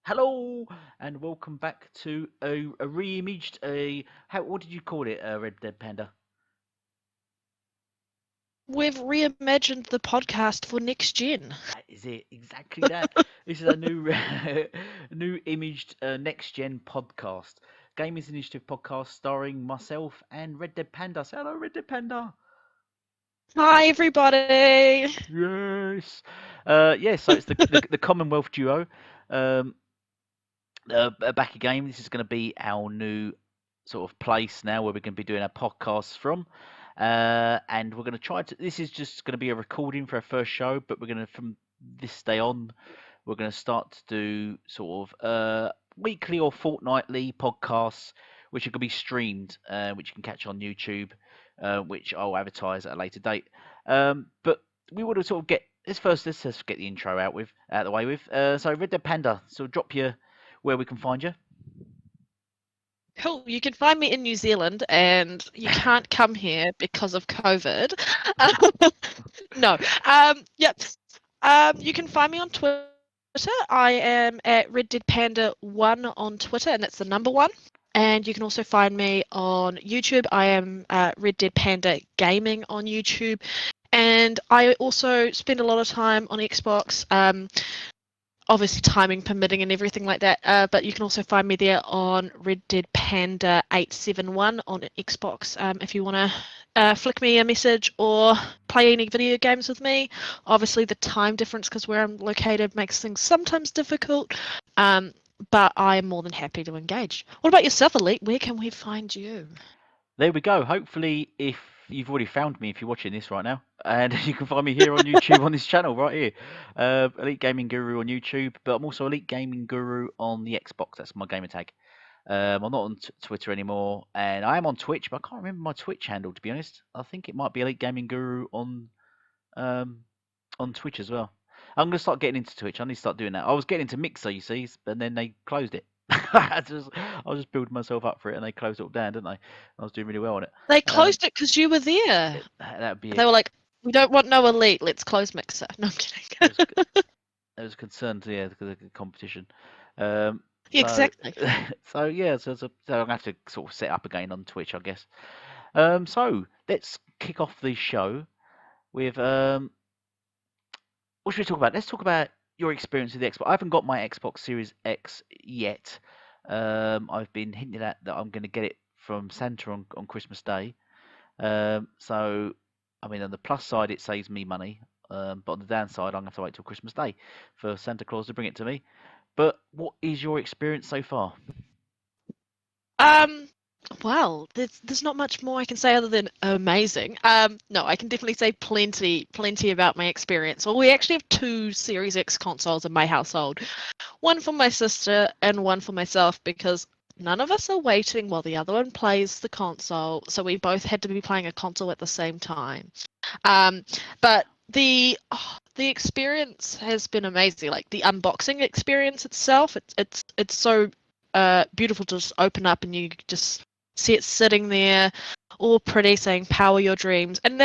Hello and welcome back to a re-imaged what did you call it, Red Dead Panda? We've reimagined the podcast for next gen. That is it, exactly that. This is a new new imaged next gen podcast, Gamers Initiative podcast starring myself and Red Dead Panda. Say hello, Red Dead Panda. Hi, everybody. Yes. Yeah. So it's the Commonwealth duo. Um, back again. This is going to be our new sort of place now where we're going to be doing our podcasts from. And we're going to try to. This is just going to be a recording for our first show, but we're going to, from this day on, we're going to start to do sort of weekly or fortnightly podcasts, which are going to be streamed, which you can catch on YouTube, which I'll advertise at a later date. But we want to sort of get this first. Let's just get the intro out of the way with. So Red Dead Panda. So drop your where we can find you. Cool. You can find me in New Zealand, and you can't come here because of COVID. No. Yep. You can find me on Twitter. I am at RedDeadPanda1 on Twitter, and that's the number one. And you can also find me on YouTube. I am RedDeadPanda Gaming on YouTube. And I also spend a lot of time on Xbox. Obviously timing permitting and everything like that, but you can also find me there on RedDeadPanda 871 on Xbox if you want to flick me a message or play any video games with me. Obviously the time difference, because where I'm located, makes things sometimes difficult, but I am more than happy to engage. What about yourself, Elite? Where can we find you? There we go. Hopefully, if you've already found me, if you're watching this right now, and you can find me here on YouTube on this channel right here, Elite Gaming Guru on YouTube, but I'm also Elite Gaming Guru on the Xbox. That's my gamer tag. I'm not on Twitter anymore, and I am on Twitch, but I can't remember my Twitch handle, to be honest. I think it might be Elite Gaming Guru um, on Twitch as well. I'm gonna start getting into Twitch. I need to start doing that. I was getting into Mixer, you see, and then they closed it. I was just building myself up for it, and they closed it all down, didn't they? I was doing really well on it. They closed it because you were there. That'd be They it. were like, we don't want no Elite, let's close Mixer. No, I'm kidding. There was concern, yeah, because of the competition. Um, so, Exactly. so yeah, so I'm gonna have to sort of set up again on Twitch, I guess. So let's kick off the show with what should we talk about? Let's talk about your experience with the Xbox. I haven't got my Xbox Series X yet. I've been hinted at that I'm going to get it from Santa on Christmas Day. So, I mean, on the plus side, it saves me money. But on the downside, I'm going to have to wait till Christmas Day for Santa Claus to bring it to me. But what is your experience so far? Um, well, there's not much more I can say other than amazing. No, I can definitely say plenty about my experience. Well, we actually have two Series X consoles in my household, one for my sister and one for myself, because none of us are waiting while the other one plays the console, so we both had to be playing a console at the same time. But the experience has been amazing. Like the unboxing experience itself, it's so beautiful to just open up and you just see it sitting there, all pretty, saying "Power your dreams." And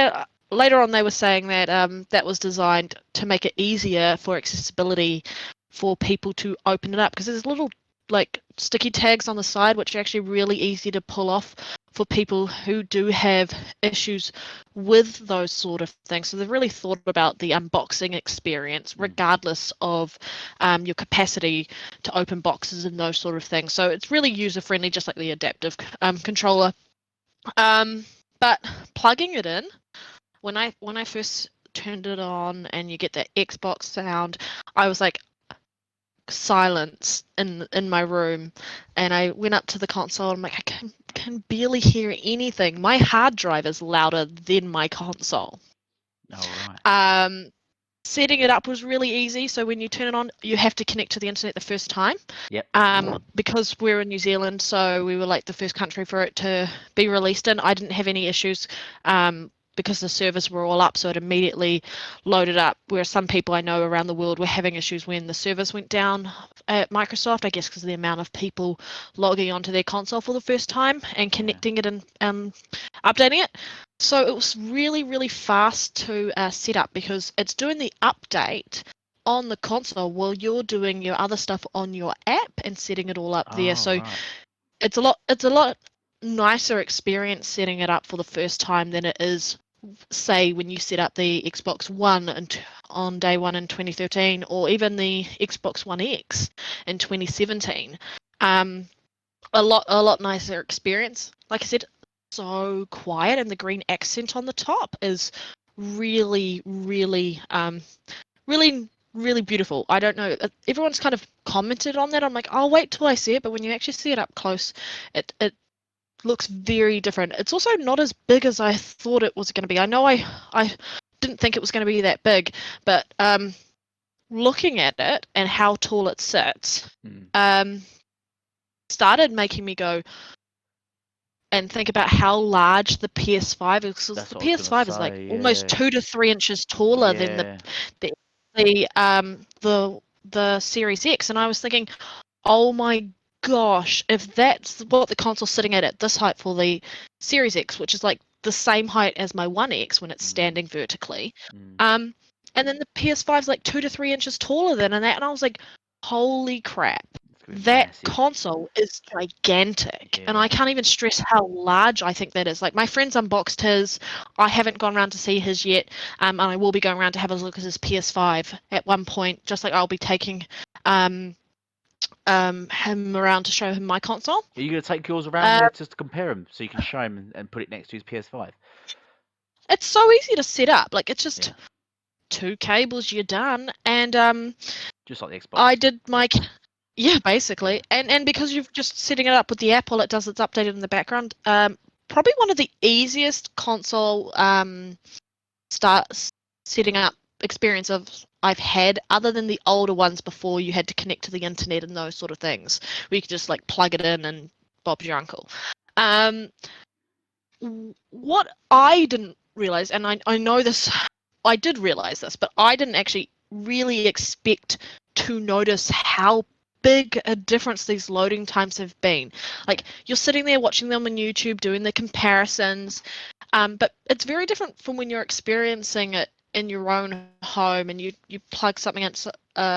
later on, they were saying that that was designed to make it easier for accessibility for people to open it up, because there's little like sticky tags on the side which are actually really easy to pull off for people who do have issues with those sort of things. So they've really thought about the unboxing experience, regardless of your capacity to open boxes and those sort of things. So it's really user friendly, just like the adaptive controller. But plugging it in, when I first turned it on and you get that Xbox sound, I was like, silence in my room, and I went up to the console and I'm like, I can barely hear anything. My hard drive is louder than my console. All right. Setting it up was really easy. So when you turn it on, you have to connect to the internet the first time. Yep. Because we're in New Zealand, so we were like the first country for it to be released in. I didn't have any issues because the servers were all up, so it immediately loaded up, whereas some people I know around the world were having issues when the servers went down at Microsoft, I guess because of the amount of people logging onto their console for the first time and connecting it and updating it. So it was really, really fast to set up, because it's doing the update on the console while you're doing your other stuff on your app and setting it all up there. Oh, So right. it's a lot nicer experience setting it up for the first time than it is, say, when you set up the Xbox One and on day one in 2013, or even the Xbox One X in 2017. A lot nicer experience. Like I said, so quiet, and the green accent on the top is really, really, really beautiful. I don't know. Everyone's kind of commented on that. I'm like, I'll wait till I see it, but when you actually see it up close, it looks very different. It's also not as big as I thought it was going to be. I know I didn't think it was going to be that big, but looking at it and how tall it sits, started making me go and think about how large the PS5 is. Because That's the what I was gonna PS5 is like say. almost Yeah. 2 to 3 inches taller than Yeah. the Series X, and I was thinking, oh my gosh, if that's what the console's sitting at this height for the Series X, which is like the same height as my One X when it's standing vertically, and then the PS5's like 2 to 3 inches taller than that, and I was like, holy crap. That Massive. console is gigantic, and Yeah. I can't even stress how large I think that is. Like, my friend's unboxed his. I haven't gone around to see his yet, and I will be going around to have a look at his PS5 at one point, just like I'll be taking him around to show him my console. Are you gonna take yours around there just to compare them, so you can show him and put it next to his PS5? It's so easy to set up. Like, it's Yeah. just 2 cables, you're done. And Just like the Xbox. I did my basically. And because you're just setting it up with the app, all it does is update it in the background. Probably one of the easiest console start setting up experience I've had, other than the older ones before you had to connect to the internet and those sort of things, where you could just like plug it in and Bob's your uncle. What I didn't realize, and I know this, I did realize this, but I didn't actually really expect to notice how big a difference these loading times have been. Like, you're sitting there watching them on YouTube doing the comparisons, but it's very different from when you're experiencing it in your own home and you plug something in.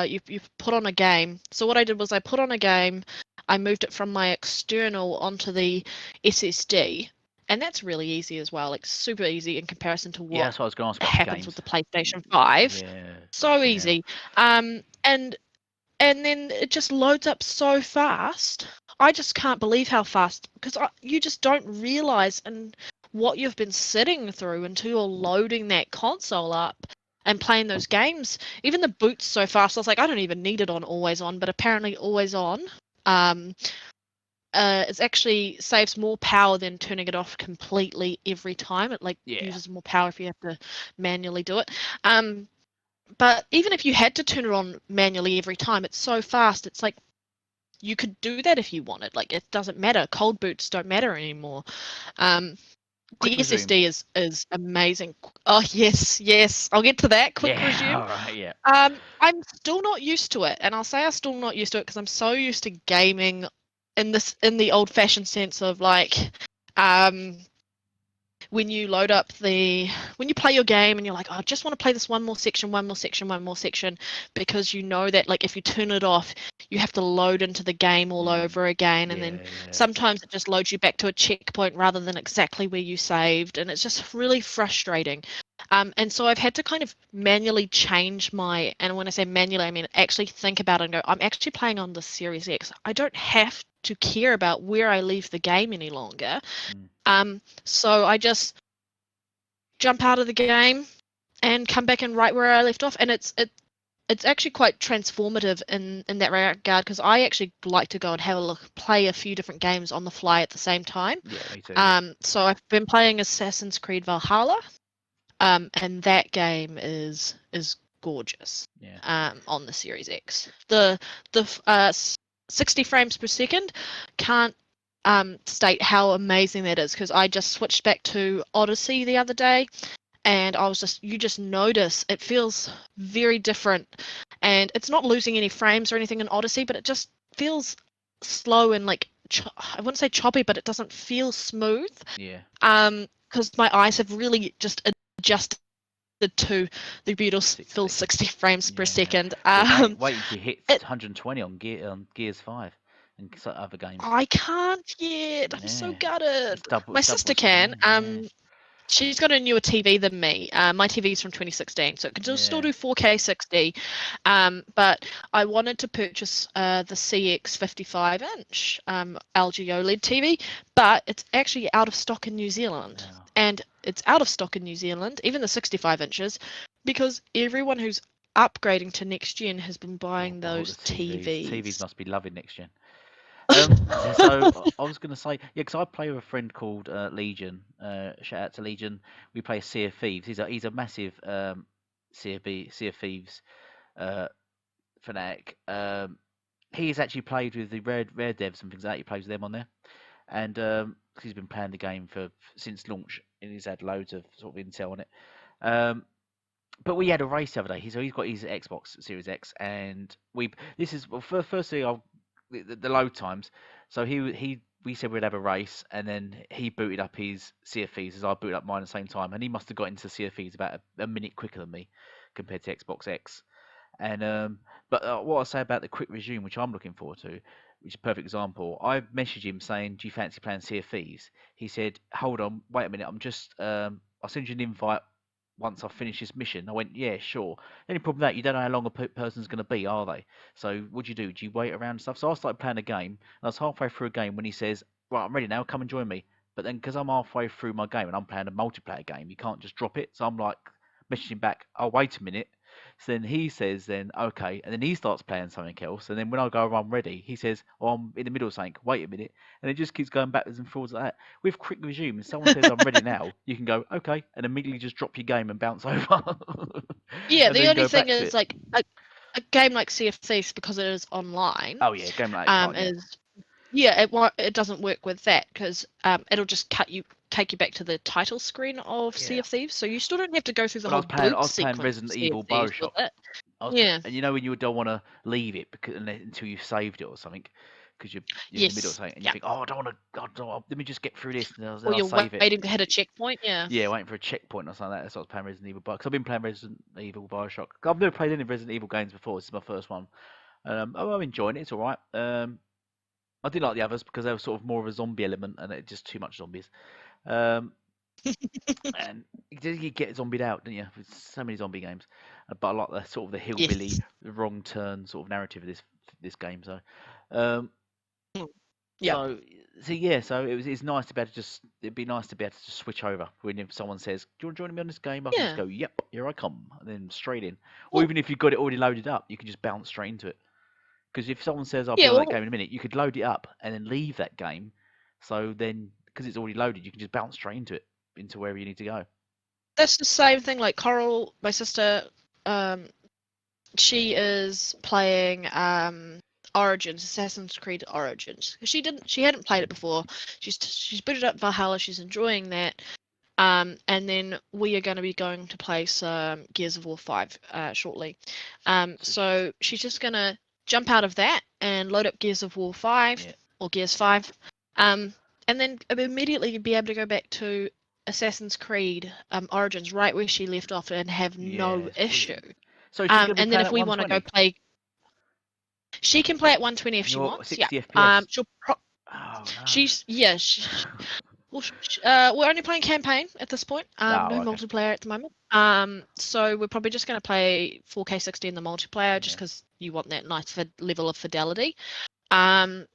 You put on a game. So what I did was I put on a game, I moved it from my external onto the SSD, and that's really easy as well, like super easy in comparison to Yeah, what that's what I was gonna ask about the happens games. with the PlayStation 5. Yeah. So Fucking hell. easy. And then it just loads up so fast. I just can't believe how fast, because you just don't realize and what you've been sitting through until you're loading that console up and playing those games. Even the boot's so fast. I was like, I don't even need it on always on, but apparently always on. It actually saves more power than turning it off completely every time. It uses more power if you have to manually do it. But even if you had to turn it on manually every time, it's so fast. It's like you could do that if you wanted. Like, it doesn't matter. Cold boots don't matter anymore. The Quick resume. SSD is amazing. Oh yes. I'll get to that. Quick resume. All right. Yeah. I'm still not used to it, and I'll say I'm still not used to it because I'm so used to gaming in the old-fashioned sense of like, when you play your game and you're like, oh, I just want to play this one more section, because you know that, like, if you turn it off, you have to load into the game all over again, and then sometimes it just loads you back to a checkpoint rather than exactly where you saved, and it's just really frustrating. And so I've had to kind of manually change and when I say manually, I mean actually think about it and go, I'm actually playing on the Series X. I don't have to care about where I leave the game any longer. So I just jump out of the game and come back and right where I left off, and it's actually quite transformative in that regard, because I actually like to go and have a look, play a few different games on the fly at the same time. Yeah, me too. So I've been playing Assassin's Creed Valhalla, and that game is gorgeous. On the Series X. The 60 frames per second can't state how amazing that is, because I just switched back to Odyssey the other day, and you just notice it feels very different, and it's not losing any frames or anything in Odyssey, but it just feels slow and like I wouldn't say choppy, but it doesn't feel smooth. Because my eyes have really just adjusted the beautiful 60 frames per second. Yeah, wait until you hit It, 120 on Gears 5 and other games. I can't yet. I'm so gutted. It's double. My sister can. She's got a newer TV than me. My TV is from 2016, so it can still do 4K 60. But I wanted to purchase the CX 55-inch LG OLED TV, but it's actually out of stock in New Zealand. Wow. And it's out of stock in New Zealand, even the 65 inches, because everyone who's upgrading to next gen has been buying those TVs. TVs must be loving next gen. So I was going to say, because I play with a friend called Legion. Shout out to Legion. We play Sea of Thieves. He's a massive Sea of Thieves fanatic. He's actually played with the Rare Devs and things like that. He plays with them on there, and he's been playing the game since launch, and he's had loads of sort of intel on it. But we had a race the other day. He's got his Xbox Series X, and firstly, the load times. So we said we'd have a race, and then he booted up his Sea of Thieves as I booted up mine at the same time, and he must have got into Sea of Thieves about a minute quicker than me compared to Xbox X. And but what I say about the quick resume, which I'm looking forward to, which is a perfect example. I messaged him saying, "Do you fancy playing Sea of Thieves?" He said, "Hold on, wait a minute. I'll send you an invite once I finish this mission." I went, "Yeah, sure." The only problem with that, you don't know how long a person's going to be, are they? So what do you do? Do you wait around and stuff? So I started playing a game, and I was halfway through a game when he says, "Right, I'm ready now. Come and join me." But then, because I'm halfway through my game and I'm playing a multiplayer game, you can't just drop it. So I'm like messaging back, "Oh, wait a minute." So then he says, "Then okay," and then he starts playing something else. And then when I go, "I'm ready," he says, "Oh, I'm in the middle of saying, wait a minute," and it just keeps going backwards and forwards like that. With quick resume, if someone says, "I'm ready now," you can go, "Okay," and immediately just drop your game and bounce over. Yeah, and the then only go thing back to is it. like a game like Sea of Thieves, because it is online. Oh yeah, game like that, It doesn't work with that because it'll just take you back to the title screen of Sea of Thieves, so you still don't have to go through the whole I boot was playing sequence Resident of Sea of Evil Thieves with Bioshock. it. And you know when you don't want to leave it until you've saved it or something, because you're in the middle of something, and you think, "Oh, I don't want to. Let me just get through this, and then Or I'll you're save it." waiting to hit a checkpoint. Yeah, waiting for a checkpoint or something like that. That's what I was playing Resident Evil Because I've been playing Resident Evil Bioshock. I've never played any Resident Evil games before. This is my first one. I'm enjoying it. It's all right. I did like the others because they were sort of more of a zombie element, and it's just too much zombies. Um, and you get zombied out, don't you? There's so many zombie games, but I like the sort of the hillbilly, the wrong turn sort of narrative of this game. So, um, so it's nice to be able to it'd be nice to be able to just switch over when if someone says, "Do you want to join me on this game?" I can just go, "Yep, here I come," and then straight in. Or even if you've got it already loaded up, you can just bounce straight into it. Because if someone says, "I'll be on that game in a minute," you could load it up and then leave that game. So then, because it's already loaded, you can just bounce straight into it, into wherever you need to go. That's the same thing. Like Coral, my sister, she is playing Origins, Assassin's Creed Origins. She hadn't played it before. She's booted up Valhalla. She's enjoying that. And then we are going to be going to play some Gears of War 5 shortly. So she's just going to jump out of that and load up Gears of War 5 or Gears 5, and then immediately be able to go back to Assassin's Creed Origins right where she left off and have no issue. So she's going to be and then if we want to go play, she can play at 120 if she wants. 60 FPS. She's we're only playing campaign at this point. No multiplayer at the moment. So we're probably just going to play 4K 60 in the multiplayer just because you want that nice level of fidelity. But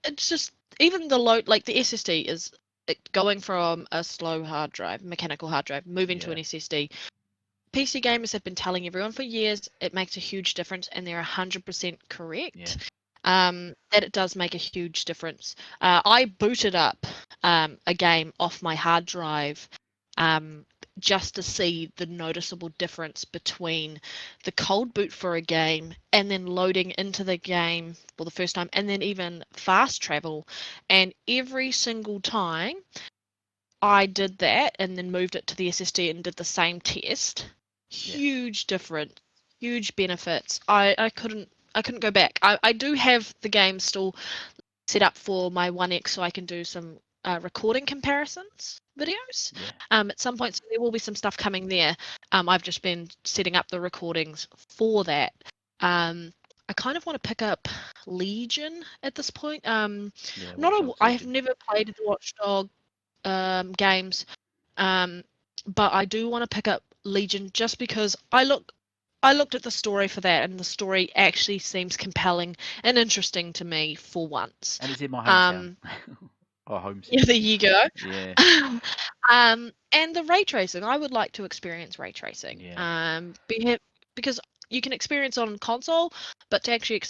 it's just even the load, like the SSD is going from a slow hard drive, mechanical hard drive, moving to an SSD. PC gamers have been telling everyone for years it makes a huge difference, and they're 100% correct. That it does make a huge difference. I booted up a game off my hard drive just to see the noticeable difference between the cold boot for a game and then loading into the game for the first time, and then even fast travel. And every single time I did that and then moved it to the SSD and did the same test, huge difference, huge benefits. I couldn't go back. I do have the game still set up for my One X so I can do some recording comparisons videos. Yeah. At some point, so there will be some stuff coming there. I've just been setting up the recordings for that. I kind of want to pick up Legion at this point. Yeah. Not Watch a, Dogs I have Legion. never played the Watchdog games, but I do want to pick up Legion just because I looked at the story for that, and the story actually seems compelling and interesting to me for once. And it's in my hometown. Or home city. Yeah, there you go. Yeah. And the ray tracing, I would like to experience ray tracing. Yeah. Because you can experience on console, but to actually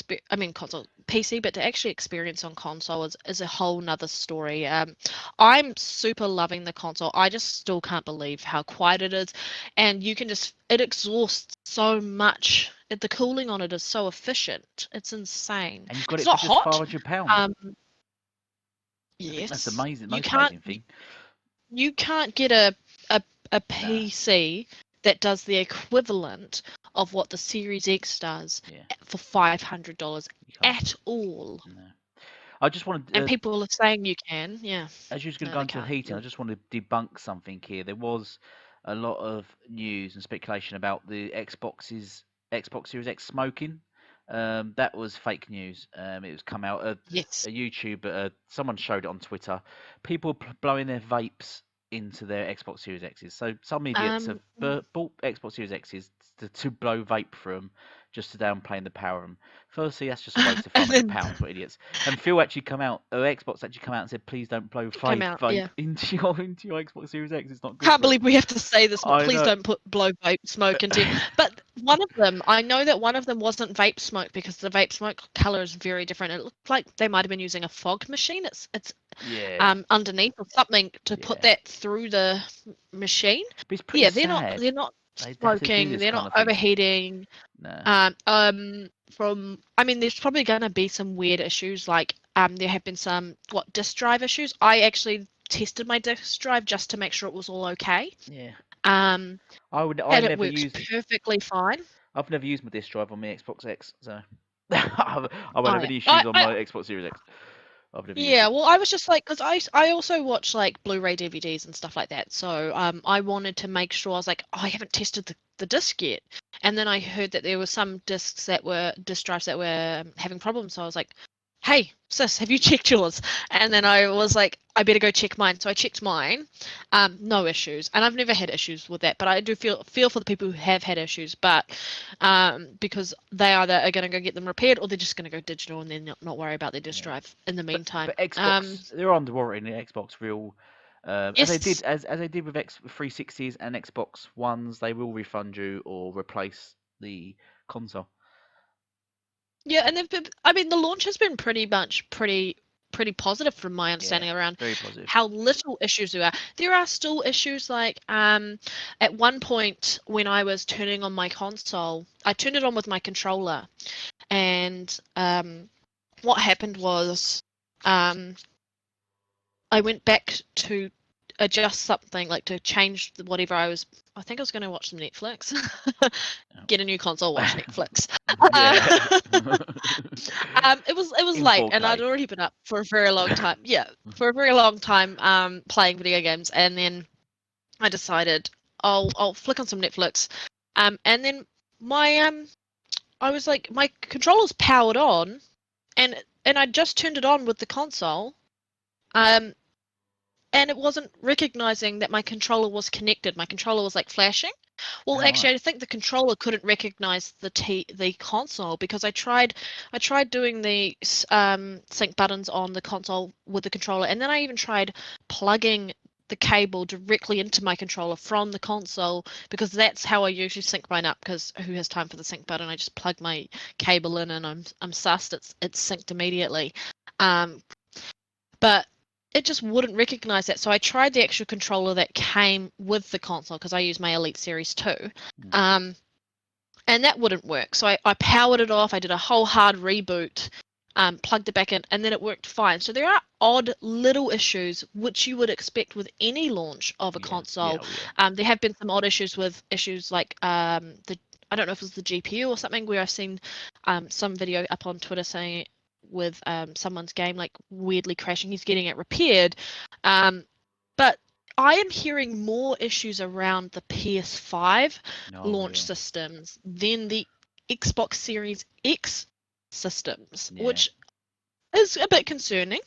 console PC, but to actually experience on console is a whole nother story. I'm super loving the console. I just still can't believe how quiet it is, and you can just it exhausts so much. The cooling on it is so efficient. It's insane. And you've got It's it for not just hot. £500. I think that's Yes. amazing. You Most can't amazing thing. you can't get a PC that does the equivalent of what the Series X does Yeah. for $500 You can't. at all. No. I just wanted, And people are saying you can, yeah. as you was going to No, go they into can't. heating, I just want to debunk something here. There was a lot of news and speculation about the Xbox Series X smoking. That was fake news. It was come out Yes. a YouTuber, someone showed it on Twitter. People blowing their vapes into their Xbox Series X's. So some idiots have bought Xbox Series X's to blow vape through them just to downplay the power of them. Firstly, that's just a waste of £500. What idiots! And Phil actually Xbox actually come out and said, please don't blow Came out, vape yeah. into your Xbox Series X. It's not good. Can't believe we have to say this, but I please know. don't blow vape smoke into. But one of them, I know that one of them wasn't vape smoke because the vape smoke color is very different. It looked like they might have been using a fog machine. It's Yeah. underneath or something to put Yeah. that through the machine. But it's pretty They're sad. not They'd have to do smoking. this They're kind not of thing. overheating. No. There's probably going to be some weird issues. Like there have been some disk drive issues. I actually tested my disk drive just to make sure it was all okay. Yeah. And I it never works used. perfectly fine. I've never used my disk drive on my Xbox X, so I won't Oh, have yeah. any issues on my Xbox Series X. I've never used Yeah, it. well, I was just like, because I also watch like Blu-ray DVDs and stuff like that. So I wanted to make sure. I was like, oh, I haven't tested the disc yet, and then I heard that there were some disk drives that were having problems. So I was like, hey, sis, have you checked yours? And then I was like, I better go check mine. So I checked mine. No issues, and I've never had issues with that. But I do feel for the people who have had issues, but because they either are going to go get them repaired or they're just going to go digital and then not worry about their disk drive in the meantime. But Xbox, they're under warranty. Xbox real, Yes. as they did with 360s and Xbox Ones, they will refund you or replace the console. Yeah, and the launch has been pretty positive from my understanding around Very positive. how little issues there are. There are still issues like at one point when I was turning on my console, I turned it on with my controller, and what happened was I went back to adjust something, like to change whatever I think I was going to watch some Netflix. Get a new console, watch Netflix. It was late 4K. and I'd already been up for a very long time. Yeah, for a very long time playing video games, and then I decided I'll flick on some Netflix. And then I was like, my controller's powered on, and I just turned it on with the console. And it wasn't recognizing that my controller was connected. My controller was like flashing. Well, actually, I think the controller couldn't recognize the console because I tried doing the sync buttons on the console with the controller, and then I even tried plugging the cable directly into my controller from the console, because that's how I usually sync mine up. Because who has time for the sync button? I just plug my cable in and I'm sussed. It's synced immediately. But it just wouldn't recognize that. So I tried the actual controller that came with the console, because I use my Elite Series 2. And that wouldn't work. So I powered it off. I did a whole hard reboot, plugged it back in, and then it worked fine. So there are odd little issues which you would expect with any launch of a console. There have been some odd issues like I don't know if it was the GPU or something, where I've seen some video up on Twitter saying with someone's game like weirdly crashing. He's getting it repaired. But I am hearing more issues around the PS5 launch systems than the Xbox Series X systems, which is a bit concerning.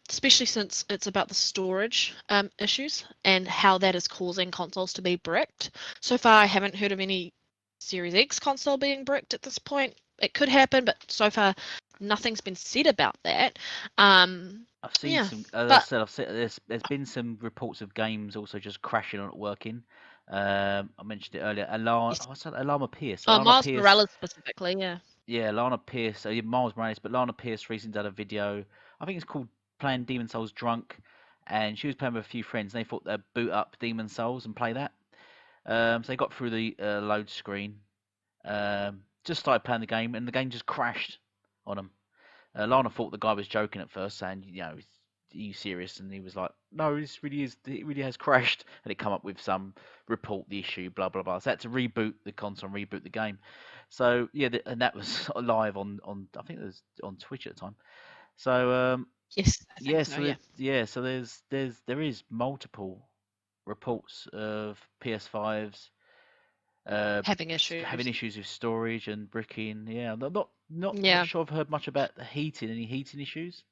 Especially since it's about the storage issues and how that is causing consoles to be bricked. So far, I haven't heard of any Series X console being bricked at this point. It could happen, but so far, nothing's been said about that. I've seen Yeah, some. As I but said, there's been some reports of games also just crashing or not working. I mentioned it earlier. yes. What's that? Alana Pierce. Oh, Alana Miles Pierce. Morales specifically, yeah. Yeah, Lana Pierce. Miles Morales, but Lana Pierce recently did a video. I think it's called "Playing Demon Souls Drunk," and she was playing with a few friends. And they thought they'd boot up Demon Souls and play that. So they got through the load screen. Just started playing the game, and the game just crashed on them. Lana thought the guy was joking at first, saying, "Are you serious?" And he was like, "No, this really is. It really has crashed." And it come up with some report the issue, blah blah blah. So they had to reboot the console, and reboot the game. So yeah, and that was live on I think it was on Twitch at the time. So Yes, I think yeah, so, yeah. so there is multiple reports of PS5s Having issues. having issues with storage and bricking. Yeah, I'm not Yeah. sure I've heard much about the heating. Any heating issues?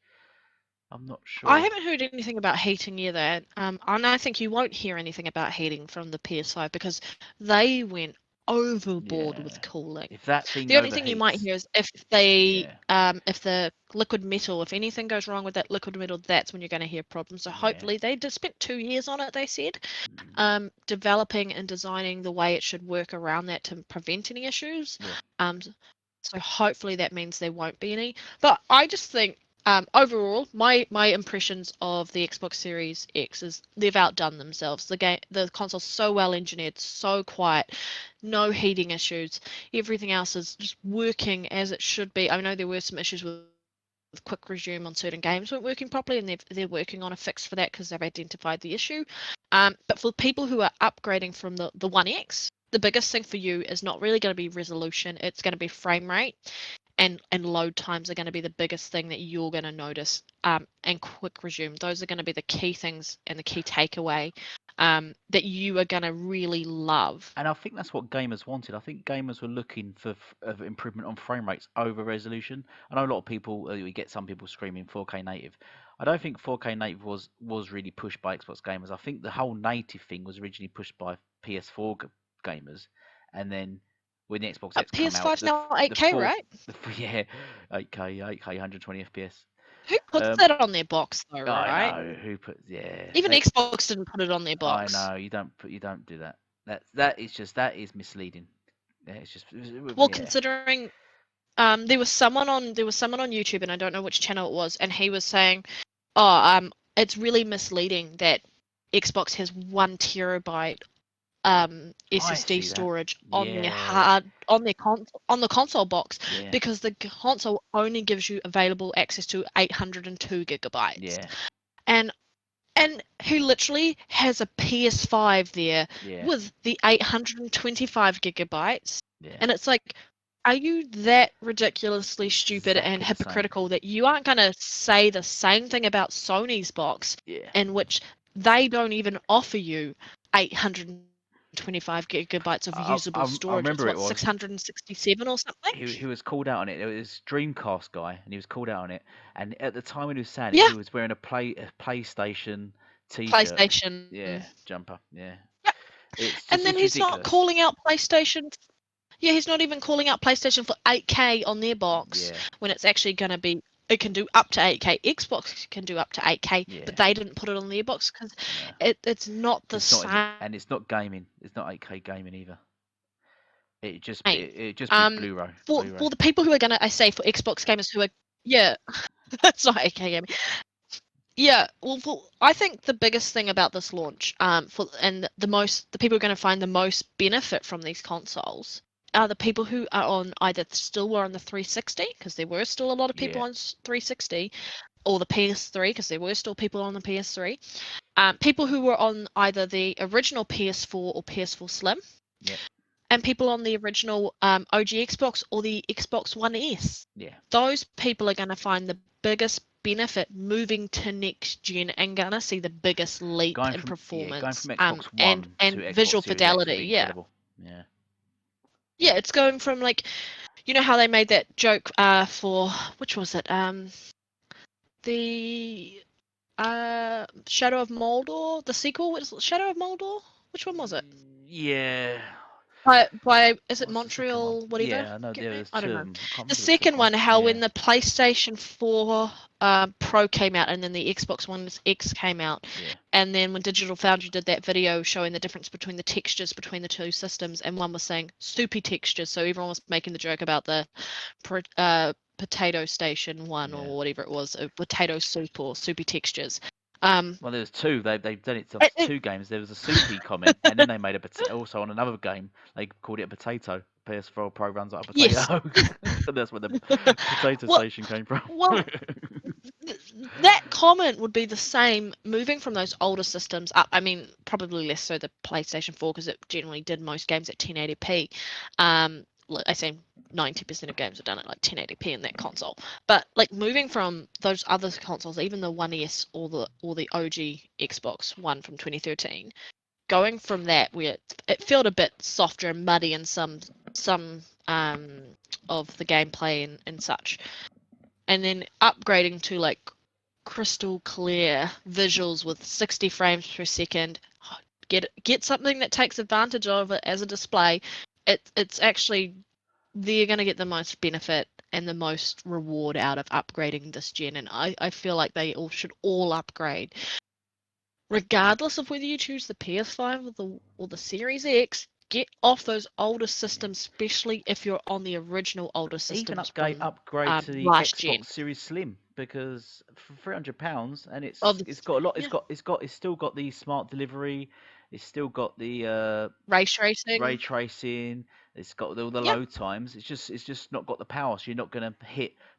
I'm not I sure. haven't heard anything about heating either. And I think you won't hear anything about heating from the PS5 because they went overboard Yeah, with cooling. if that thing The only thing you might overheats, hear is if yeah, the liquid metal, if anything goes wrong with that liquid metal, that's when you're going to hear problems. So yeah, hopefully they just spent 2 years on it, they said, mm, developing and designing the way it should work around that to prevent any issues. yeah. So hopefully that means there won't be any. But I just think overall, my impressions of the Xbox Series X is they've outdone themselves. The console's so well engineered, so quiet, no heating issues. Everything else is just working as it should be. I know there were some issues with quick resume on certain games weren't working properly, and they're working on a fix for that because they've identified the issue. But for people who are upgrading from the One X, the biggest thing for you is not really going to be resolution. It's going to be frame rate, and load times are going to be the biggest thing that you're going to notice. And quick resume. Those are going to be the key things and the key takeaway that you are going to really love. And I think that's what gamers wanted. I think gamers were looking for improvement on frame rates over resolution. I know a lot of people, we get some people screaming 4K native. I don't think 4K native was really pushed by Xbox gamers. I think the whole native thing was originally pushed by PS4 gamers, and then when the Xbox X come out, PS5's now 8K, right? yeah, 8K, 120 FPS. Who puts Um, that on their box though, I right? know who put, yeah, Even Xbox didn't put it on their I box. know you don't do that. That is misleading. Yeah, it's just Well, yeah. considering there was someone on YouTube, and I don't know which channel it was, and he was saying, "Oh, it's really misleading that Xbox has 1 terabyte I SSD see that. storage on their Yeah, on the console box yeah, because the console only gives you available access to 802 gigabytes." yeah, And he literally has a PS5 there yeah, with the 825 gigabytes. yeah. And it's like, are you that ridiculously stupid and Exactly the same. hypocritical that you aren't going to say the same thing about Sony's box, Yeah. in which they don't even offer you 825 gigabytes of usable I storage? It's remember it what, was 667 or something? he was called out on it. It was Dreamcast guy, and he was called out on it. And at the time when he was saying it, Yeah, he was wearing a PlayStation T-shirt. PlayStation. Yeah, jumper. Yeah, Yeah. And then it's he's not ridiculous. calling out PlayStation. Yeah, he's not even calling out PlayStation for 8K on their box Yeah, when it's actually going to be. It can do up to 8K. Xbox can do up to 8K, yeah. but they didn't put it on their box because No. it's not the It's not, is it? same. And it's not gaming. It's not 8K gaming either. It just be Um, Blu-ray. for the people who are going to, I say for Xbox gamers who are, yeah, it's not 8K gaming. Yeah, well, I think the biggest thing about this launch, the people who are going to find the most benefit from these consoles are the people who are on either still were on the 360, because there were still a lot of people Yeah, on 360, or the PS3, because there were still people on the PS3. People who were on either the original PS4 or PS4 Slim, yeah, and people on the original OG Xbox or the Xbox One S. Yeah. Those people are going to find the biggest benefit moving to next gen and going to see the biggest leap in Going performance from Xbox and One to visual Xbox Series X would fidelity. be Yeah. incredible. Yeah. Yeah, it's going from like, you know how they made that joke for, which was it? The Shadow of Mordor, the sequel was Shadow of Mordor? Which one was it? Yeah. By is it What's the second one? Montreal whatever? Yeah, I know Get me? there's I don't two of know. them. I can't The remember the second second one. one, how Yeah. when the PlayStation 4 Pro came out and then the Xbox One X came out, Yeah. and then when Digital Foundry did that video showing the difference between the textures between the two systems, and one was saying soupy textures, so everyone was making the joke about the Potato Station one Yeah. or whatever it was, potato soup or soupy textures. Well, there's two. They've done it to It, two games. There was a soupy comment, and then they made also on another game. They called it a potato. PS4 Pro runs like a yes. potato. And that's where the potato Well, station came from. well, that comment would be the same moving from those older systems up. I mean, probably less so the PlayStation 4 because it generally did most games at 1080p. I say 90% of games are done at like 1080p in that console. But like moving from those other consoles, even the One S or the OG Xbox One from 2013, going from that where it felt a bit softer and muddy in some of the gameplay and such, and then upgrading to like crystal clear visuals with 60 frames per second, get something that takes advantage of it as a display. It's actually, they're going to get the most benefit and the most reward out of upgrading this gen, and I feel like they all should all upgrade regardless of whether you choose the PS5 or the Series X. Get off those older systems, especially if you're on the original older Even systems from upgrade to the last gen. Xbox Series Slim, because for £300, and Of it's got a lot. yeah, It's still got the smart delivery. It's still got the ray ray tracing. tracing. It's got all the Yeah, load times. It's just not got the power. So you're not gonna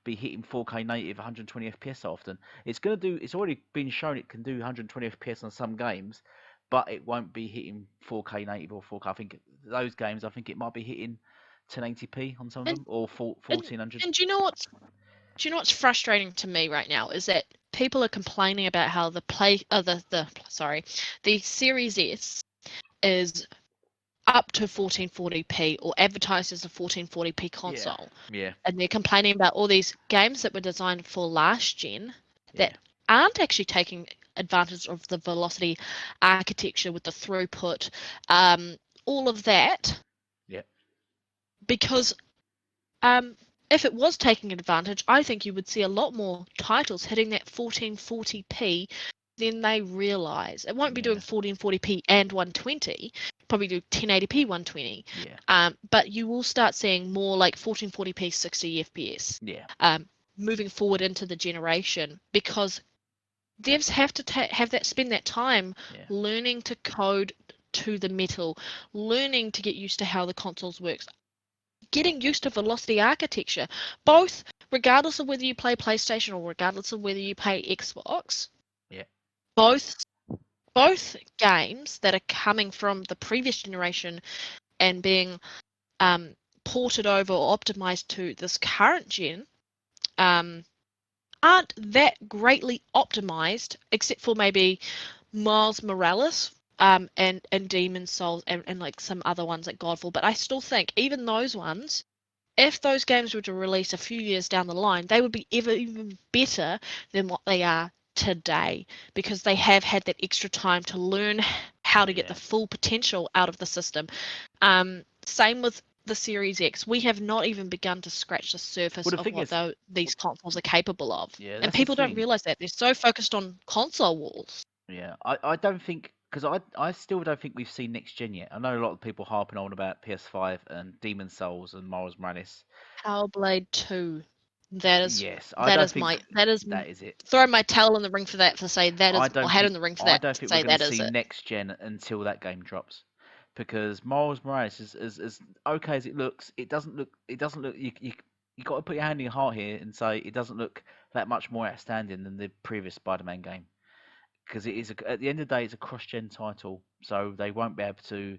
be hitting 4K native 120 FPS often. It's gonna do. It's already been shown it can do 120 FPS on some games, but it won't be hitting 4K native or 4K. I think those games. I think it might be hitting 1080p on some of and them or and 1400. and do you know what's frustrating to me right now is that people are complaining about how the Series S is up to 1440p or advertised as a 1440p Yeah, console, yeah, and they're complaining about all these games that were designed for last gen yeah, that aren't actually taking advantage of the velocity architecture with the throughput, all of that, yeah, because um, if it was taking advantage, I think you would see a lot more titles hitting that 1440p than they realise. It won't be doing yeah, 1440p and 120, probably do 1080p 120. yeah, But you will start seeing more like 1440p 60 FPS yeah, moving forward into the generation, because devs have to have that spend that time yeah. learning to code to the metal, learning to get used to how the consoles works, getting used to velocity architecture, both regardless of whether you play PlayStation or regardless of whether you play Xbox. Yeah. Both both games that are coming from the previous generation and being um, ported over or optimized to this current gen um, aren't that greatly optimized, except for maybe Miles Morales and Demon Souls and like some other ones like Godfall. But I still think even those ones, if those games were to release a few years down the line, they would be even better than what they are today, because they have had that extra time to learn how to get the Yeah. full potential out of the system. Same with the Series X. We have not even begun to scratch the Well, surface the of thing what is, these consoles are capable of. yeah, And that's the people don't thing. realize that. They're so focused on console wars. Yeah, I don't think, because I still don't think we've seen next gen yet. I know a lot of people harping on about PS5 and Demon Souls and Miles Morales. Powerblade 2. That is Yes, I that don't is think my that is that is it. throw my towel in the ring for that, to say that is my hat in the ring for I that, don't to think we're say going that to is see it. next gen until that game drops, because Miles Morales is as okay as it looks. It doesn't look. It doesn't look. You got to put your hand in your heart here and say it doesn't look that much more outstanding than the previous Spider-Man game, because it is at the end of the day it's a cross-gen title, so they won't be able to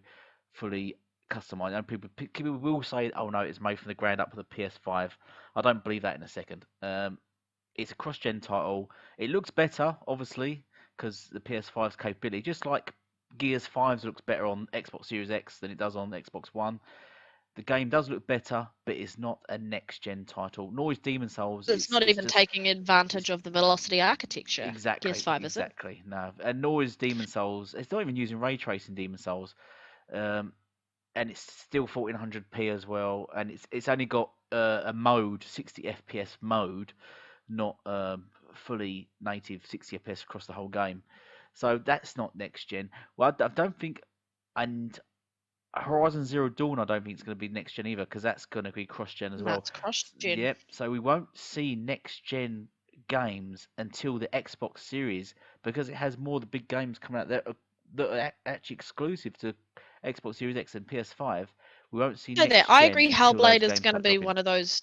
fully customized. And people will say, "Oh no, it's made from the ground up for the PS5." I don't believe that in a second. It's a cross-gen title. It looks better, obviously, because the PS5's capability, just like Gears 5 looks better on Xbox Series X than it does on Xbox One. The game does look better, but it's not a next-gen title. Nor is Demon Souls. It's not It's even just taking advantage of the Velocity architecture. Gears exactly, 5 is it? exactly. No, and nor is Demon Souls. It's not even using ray tracing Demon Souls, um, and it's still 1400p as well. And it's only got a mode, 60 FPS mode, not fully native 60 FPS across the whole game. So that's not next gen. Well, I don't think, and Horizon Zero Dawn, I don't think it's going to be next gen either, because that's going to be cross gen as And well. that's cross-gen. Yep. So we won't see next gen games until the Xbox Series, because it has more of the big games coming out that are actually exclusive to Xbox Series X and PS5. We won't see No, that next I gen agree. until those Hellblade is games going to start be dropping. one of those.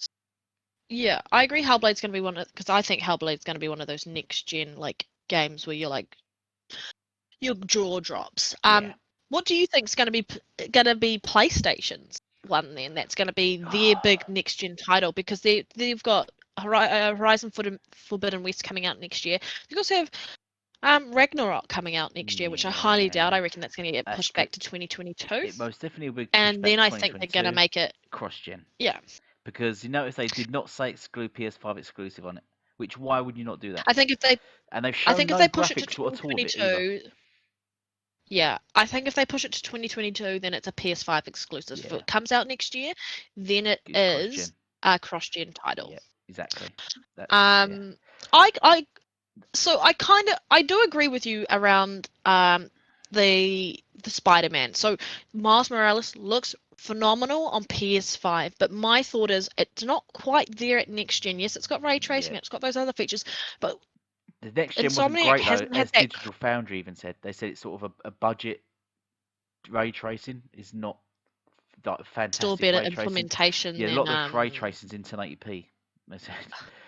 Yeah, I agree. Hellblade's going to be one of because I think Hellblade's going to be one of those next-gen like games where you're like your jaw drops. Yeah. What do you think's going to be PlayStation's one then? That's going to be their big next-gen title because they've got Horizon Forbidden West coming out next year. They also have Ragnarok coming out next year, which I highly doubt. I Yeah. reckon that's going to get That's pushed good. back to 2022, It most definitely will be pushed and back then to I think they're going to 2022 make it. cross-gen, Yeah, because you notice they did not say exclude PS5 exclusive on it. Which why would you not do that? I think if they And they've I shown think if no they push it to graphics at all of it either. 2022. Yeah, I think if they push it to 2022, then it's a PS5 exclusive. If Yeah, it comes out next year, then it it's cross-gen. is a cross-gen title. Yeah, exactly. That's yeah. Um, I so I do agree with you around the Spider-Man. So Miles Morales looks phenomenal on PS5, but my thought is it's not quite there at next gen. Yes, it's got ray tracing, Yeah. it's got those other features, but The next gen wasn't Insomniac great though, hasn't had as that Digital Foundry even said. They said it's sort of a budget ray tracing. Is not like still fantastic better ray tracing. implementation Yeah, a lot than of the ray tracing's in 1080p. They said.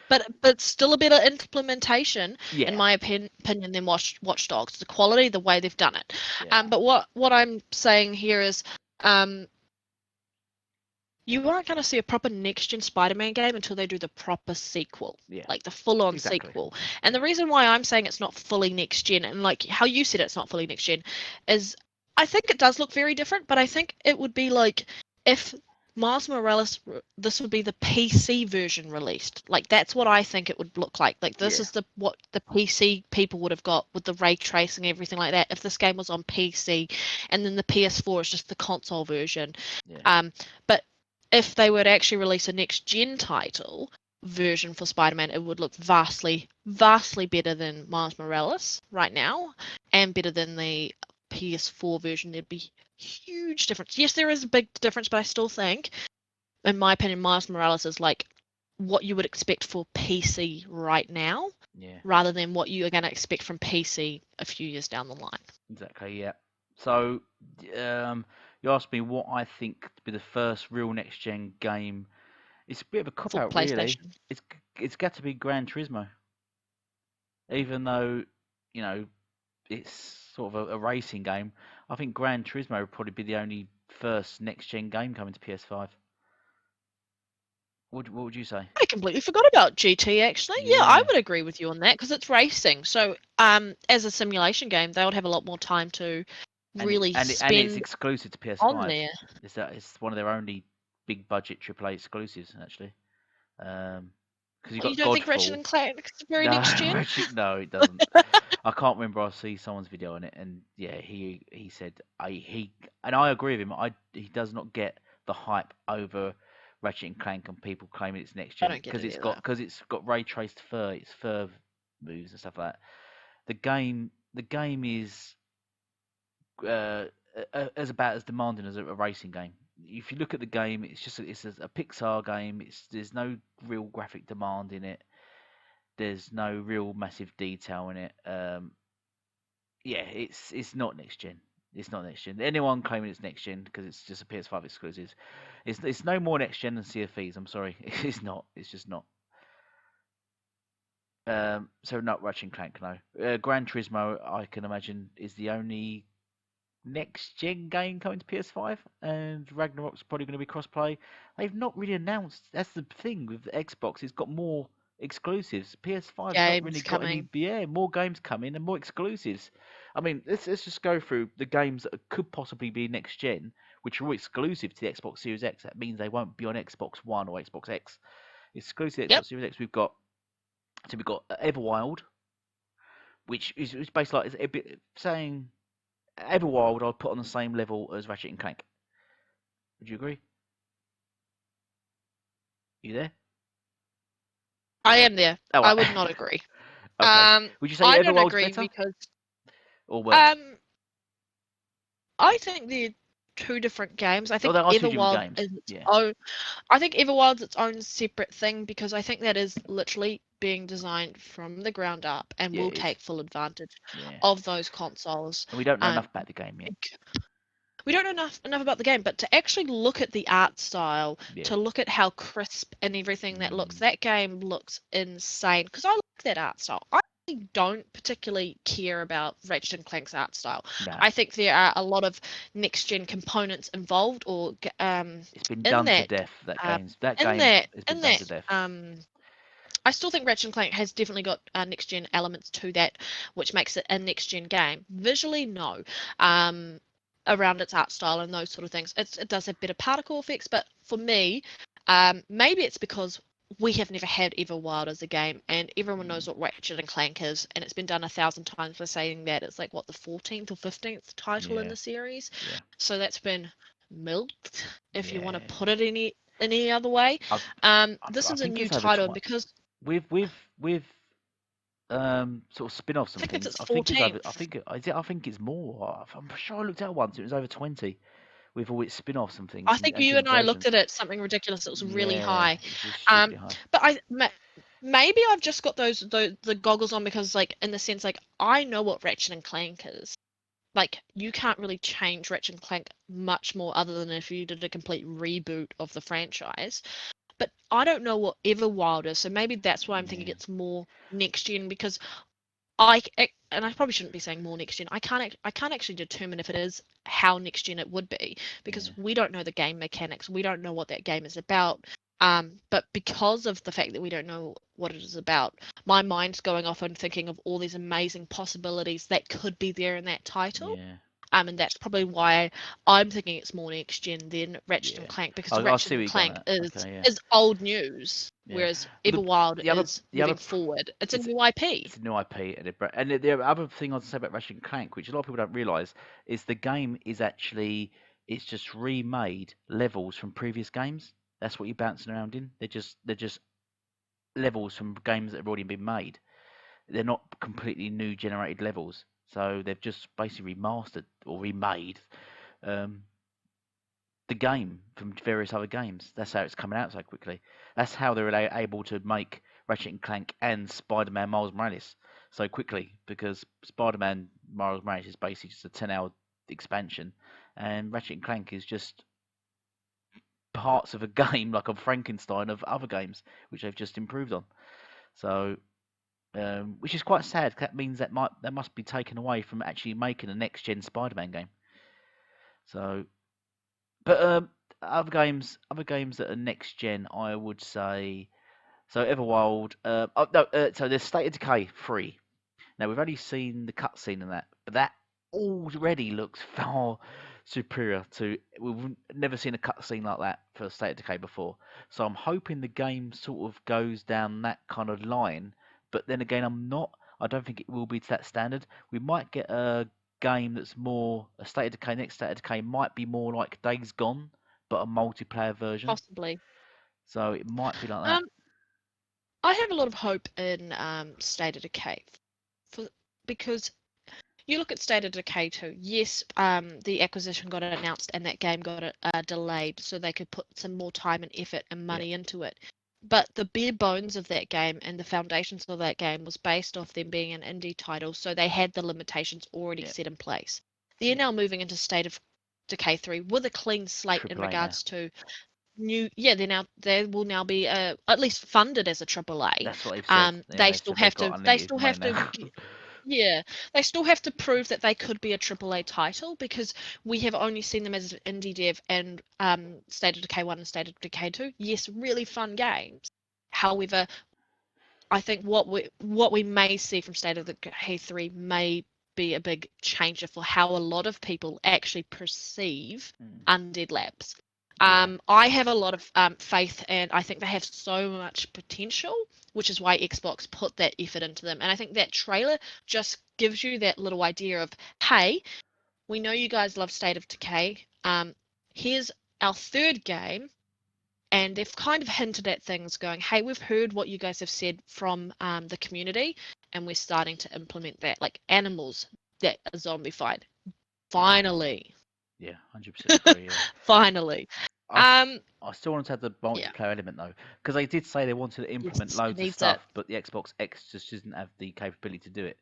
but still a better implementation in Yeah, my opinion than Watch Dogs. The quality, the way they've done it. yeah, But what I'm saying here is, um, you aren't going to see a proper next-gen Spider-Man game until they do the proper sequel, yeah. like the full-on Exactly. sequel. And the reason why I'm saying it's not fully next-gen, and like how you said it's not fully next-gen, is I think it does look very different, but I think it would be like if Miles Morales, this would be the PC version released. Like that's what I think it would look like. Like this Yeah, is what the PC people would have got with the ray tracing and everything like that. If this game was on PC, and then the PS4 is just the console version. yeah, But if they were to actually release a next gen title version for Spider-Man, it would look vastly, vastly better than Miles Morales right now, and better than the PS4 version. There'd be huge difference. Yes, there is a big difference, but I still think, in my opinion, Miles Morales is like what you would expect for PC right now, yeah. rather than what you are going to expect from PC a few years down the line. Exactly. Yeah. So, you asked me what I think to be the first real next gen game. It's a bit of a cop For out, really. PlayStation. It's got to be Gran Turismo, even though you know it's sort of a racing game. I think Gran Turismo would probably be the only first next gen game coming to PS5. What would you say? I completely forgot about GT actually. Yeah, I Yeah, would agree with you on that because it's racing. So, as a simulation game, they would have a lot more time to really and it's spend exclusive to on PS5. there. It's one of their only big budget AAA exclusives actually. Because you You got don't think Ratchet Godfall. and Clank is very No, next gen? no, it doesn't. I can't remember. I see someone's video on it, and yeah, he said and I agree with him. He does not get the hype over Ratchet and Clank and people claiming it's next I gen don't get it either. because it's got ray traced fur, its fur moves and stuff like that. The game is uh, as about as demanding as a racing game. If you look at the game, it's a Pixar game. There's no real graphic demand in it. There's no real massive detail in it. Yeah, it's not next gen. It's not next gen. Anyone claiming it's next gen because it's just a PS5 exclusive, it's no more next gen than Sea of Thieves. I'm sorry, it's not. It's just not. So not Ratchet and Clank, no. Gran Turismo, I can imagine, is the only next gen game coming to PS5, and Ragnarok's probably going to be crossplay. They've not really announced. That's the thing with Xbox. It's got more exclusives. PS5's not games really got coming. any. Yeah, more games coming and more exclusives. I mean, let's just go through the games that could possibly be next gen, which are all exclusive to the Xbox Series X. That means they won't be on Xbox One or Xbox X. Exclusive to Yep. Xbox Series X. We've got Everwild, which is basically like it's a bit saying Everwild. I'd put on the same level as Ratchet and Clank. Would you agree? You there? I am there. Oh, I right. would not agree. Okay. Would you say I don't Everwild's agree better because or worse? um, I think they're two different games. I Oh, think there are two different Everwild games. is its Yeah. own. I think Everwild's its own separate thing because I think that is literally being designed from the ground up and Yeah, will it is. take full advantage Yeah. of those consoles. And we don't know Um, enough about the game yet. we don't know enough about the game, but to actually look at the art style, Yeah. to look at how crisp and everything that game looks insane. Because I like that art style. I actually don't particularly care about Ratchet and Clank's art style. No. I think there are a lot of next gen components involved, or It's been in done to that, death. uh, That in game that, has been in done that. to death. I still think Ratchet and Clank has definitely got next gen elements to that, which makes it a next gen game. Visually, no. Um, Around its art style and those sort of things, it does have better particle effects. But for me, maybe it's because we have never had Everwild as a game, and everyone knows what Ratchet and Clank is, and it's been done 1,000 times for saying that it's like what the 14th or 15th title in Yeah. the series. Yeah. So that's been milked, if you want to Yeah. put it any other way. I, This I is a think new it's over title 20. because With sort of spin-offs I and think it's things. its I think it's over. 14th. I think it's more. I'm sure I looked at it once. It was over 20 with all its spin-offs and things I and, think and you and different I looked versions. at it, something ridiculous. It was really Yeah, high. it was just stupidly Um, high. but maybe I've just got the goggles on because, like, in the sense, like, I know what Ratchet and Clank is. Like, you can't really change Ratchet and Clank much more other than if you did a complete reboot of the franchise. But I don't know what Everwild is, so maybe that's why I'm thinking Yeah, it's more next gen because and I probably shouldn't be saying more next gen. I can't actually determine if it is how next gen it would be because yeah, we don't know the game mechanics. We don't know what that game is about. But because of the fact that we don't know what it is about, my mind's going off and thinking of all these amazing possibilities that could be there in that title. yeah, And that's probably why I'm thinking it's more next gen than Ratchet and yeah. Clank because I Ratchet see what and you're going Clank at. is Okay, yeah, is old news, yeah. whereas Well, Everwild the other, is the other, moving forward. It's a it's new IP. it's a new IP, and the other thing I'd say about Ratchet and Clank, which a lot of people don't realise, is the game is actually it's just remade levels from previous games. That's what you're bouncing around in. They're just levels from games that have already been made. They're not completely new generated levels. So they've just basically remastered or remade um, the game from various other games. That's how it's coming out so quickly. That's how they're able to make Ratchet and Clank and Spider-Man Miles Morales so quickly because Spider-Man Miles Morales is basically just a 10-hour expansion, and Ratchet and Clank is just parts of a game like a Frankenstein of other games which they've just improved on. So which is quite sad. That means that must be taken away from actually making a next gen Spider-Man game. So, but other games that are next gen, I would say. So Everwild. Oh, no, so there's State of Decay 3. Now we've only seen the cutscene in that, but that already looks far superior to. We've never seen a cutscene like that for State of Decay before. So I'm hoping the game sort of goes down that kind of line. But then again, I'm not. I don't think it will be to that standard. We might get a game that's more a State of Decay. Next State of Decay might be more like Days Gone, but a multiplayer version. Possibly. So it might be like that. Um, I have a lot of hope in State of Decay for because you look at State of Decay 2. Yes, the acquisition got announced and that game got delayed so they could put some more time and effort and Yeah, money into it. But the bare bones of that game and the foundations of that game was based off them being an indie title, so they had the limitations already yeah, set in place. They're yeah. now moving into State of Decay 3 with a clean slate in Triple A now. regards to they will now be at least funded as a triple A. That's what they've said. Yeah, They they've still said they've have got to unlimited money now. Yeah, they still have to prove that they could be a AAA title because we have only seen them as an indie dev and State of Decay 1 and State of Decay 2. Yes, really fun games. However, I think what we may see from State of Decay 3 may be a big changer for how a lot of people actually perceive Undead Labs. I have a lot of faith, and I think they have so much potential, which is why Xbox put that effort into them. And I think that trailer just gives you that little idea of, hey, we know you guys love State of Decay. Here's our third game, and they've kind of hinted at things, going, hey, we've heard what you guys have said from the community, and we're starting to implement that, like animals that are zombified. Finally. Yeah, 100% agree. Yeah. Finally. I, s- I still wanted to have the Yeah. multiplayer element though, because they did say they wanted to implement Yes, it loads of needs it. stuff, but the Xbox X just doesn't have the capability to do it,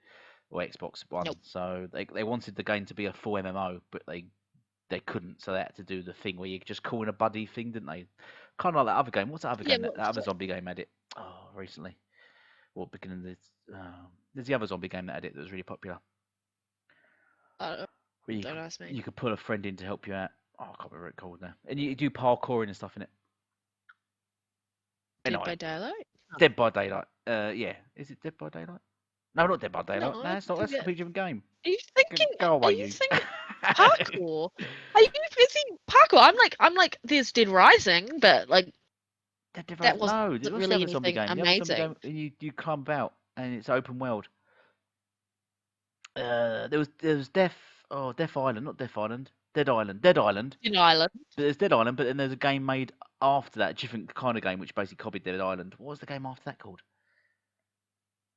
or Xbox One. Nope. So they wanted the game to be a full MMO, but they couldn't, so they had to do the thing where you just call in a buddy thing, didn't they? Kind of like that other game. What's that other Yeah, game? what That was other it? zombie game had it. Oh, recently. Or beginning of this. There's the other zombie game that had it that was really popular. Where Don't ask me. you could pull a friend in to help you out. Oh, I can't remember what it's called now. And you do parkouring and stuff in it. Dead Anyway, by Daylight? Dead by Daylight. Yeah. Is it Dead by Daylight? No, not Dead by Daylight. No, No, I it's not. think That's a completely different game. are you thinking Go are away, you you. thinking parkour? Are you busy parkour? I'm like there's Dead Rising, but like Dead that Rising. wasn't No, what's the really other zombie anything game? The other zombie amazing. game, you climb about and it's open world. There was Death Island, not Death Island. Dead Island. In Ireland. But there's Dead Island, but then there's a game made after that, different kind of game, which basically copied Dead Island. What was the game after that called?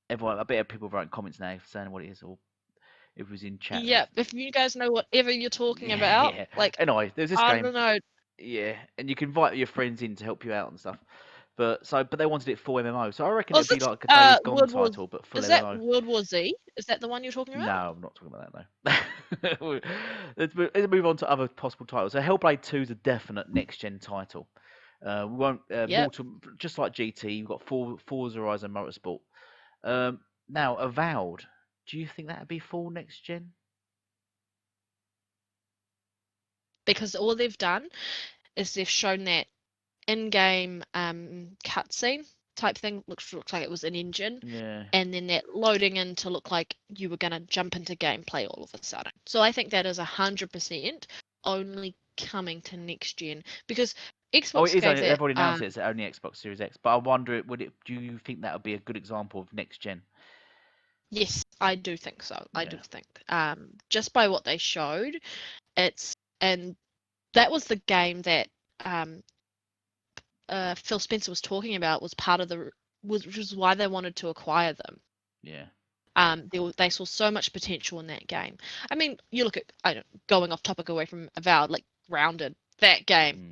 Everyone, I bet people writing comments now saying what it is, or if it was in chat. Yeah, if you guys know whatever you're talking Yeah, about, yeah. like Anyway, there's this I game. don't know. Yeah, and you can invite your friends in to help you out and stuff. But they wanted it full MMO, so I reckon it'd Was be it like a Days Gone World War title, but full is that MMO. World War Z? Is that the one you're talking about? No, I'm not talking about that though. Let's move on to other possible titles. So Hellblade 2 is a definite next gen title. We won't Yep. just like GT. We've got Forza Horizon Motorsport. Now Avowed. Do you think that'd be full next gen? Because all they've done is they've shown that in-game cutscene type thing looks like it was an engine, Yeah. and then that loading in to look like you were going to jump into gameplay all of a sudden. So I think that is 100% only coming to next gen because Xbox Oh, it is gave only. that. They've already announced it's only Xbox Series X. But I wonder, do you think that would be a good example of next gen? Yes, I do think so. I do Yeah. think just by what they showed, and that was the game that Phil Spencer was talking about was part of which was why they wanted to acquire them. Yeah. They saw so much potential in that game. I mean, you look at going off topic away from Avowed, like Grounded, that game,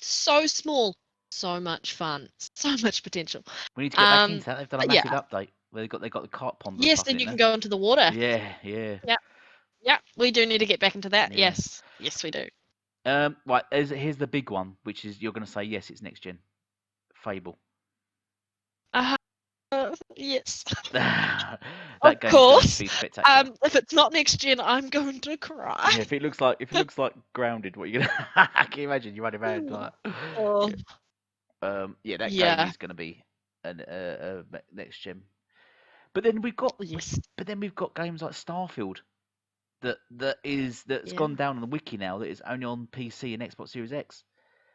so small, so much fun, so much potential. We need to get back into that. They've done a Yeah, massive update where they got the cart pond and yes, stuff and in you can there. go into the water. Yeah, yeah. Yeah, we do need to get back into that. Yeah. Yes, we do. Right. Here's the big one, which is you're going to say yes, it's next gen. Fable. Yes. That Of game's going to course. be spectacular. If it's not next gen, I'm going to cry. Yeah, if it looks like Grounded, what are you gonna? Can you imagine you running around like? Oh, Yeah, that game yeah. is going to be an next gen. But then we've got Yes. games like Starfield that's Yeah. gone down on the wiki now that is only on PC and Xbox Series X.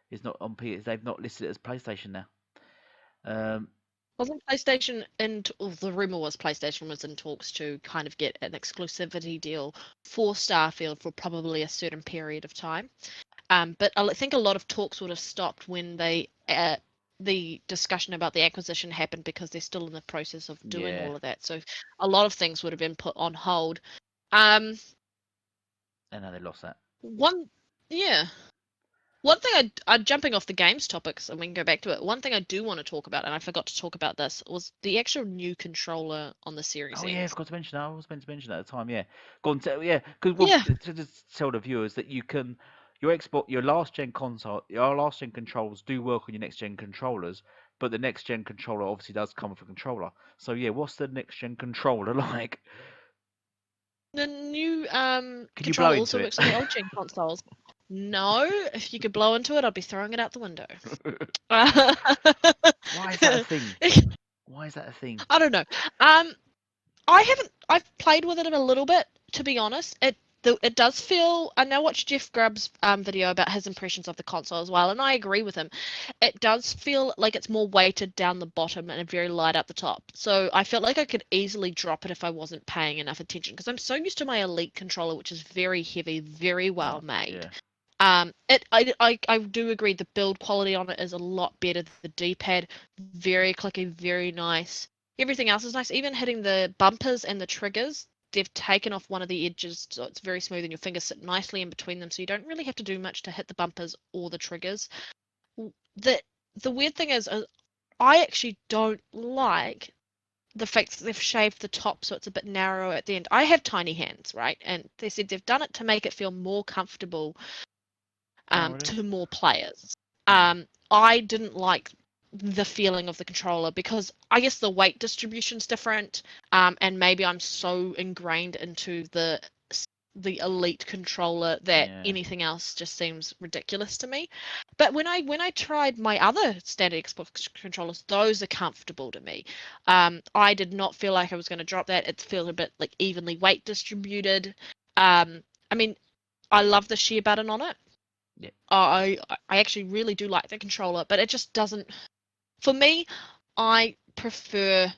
It's not on PS. They've not listed it as PlayStation now. Wasn't PlayStation the rumor was PlayStation was in talks to kind of get an exclusivity deal for Starfield for probably a certain period of time. But I think a lot of talks would have stopped when the discussion about the acquisition happened because they're still in the process of doing Yeah. all of that. So a lot of things would have been put on hold. I know they lost that. One thing I'm jumping off the games topics and we can go back to it. One thing I do want to talk about, and I forgot to talk about this, was the actual new controller on the Series Oh yeah, I X. forgot to mention that. I was meant to mention that at the time. Yeah, go on. Because Yeah. to just tell the viewers that you can your last gen console, your last gen controls do work on your next gen controllers, but the next gen controller obviously does come with a controller. So yeah, what's the next gen controller like? The new Can you blow controller into also it? works on the old gen consoles. No, if you could blow into it, I'd be throwing it out the window. Why is that a thing? Why is that a thing? I don't know. I've played with it a little bit, to be honest. It does feel. I now watched Jeff Grubb's video about his impressions of the console as well, and I agree with him. It does feel like it's more weighted down the bottom and very light up the top. So I felt like I could easily drop it if I wasn't paying enough attention, because I'm so used to my Elite controller, which is very heavy, very well made. Yeah. I do agree the build quality on it is a lot better. The D-pad, very clicky, very nice. Everything else is nice. Even hitting the bumpers and the triggers, they've taken off one of the edges, so it's very smooth, and your fingers sit nicely in between them, so you don't really have to do much to hit the bumpers or the triggers. The the weird thing is, I actually don't like the fact that they've shaved the top so it's a bit narrow at the end. I have tiny hands, right? And they said they've done it to make it feel more comfortable Really? to more players. I didn't like the feeling of the controller because I guess the weight distribution's different, and maybe I'm so ingrained into the Elite controller that anything else just seems ridiculous to me. But when I tried my other standard Xbox controllers, those are comfortable to me. I did not feel like I was going to drop that. It feels a bit like evenly weight distributed. I mean, I love the share button on it. Yeah. I actually really do like the controller, but it just doesn't. For me, I prefer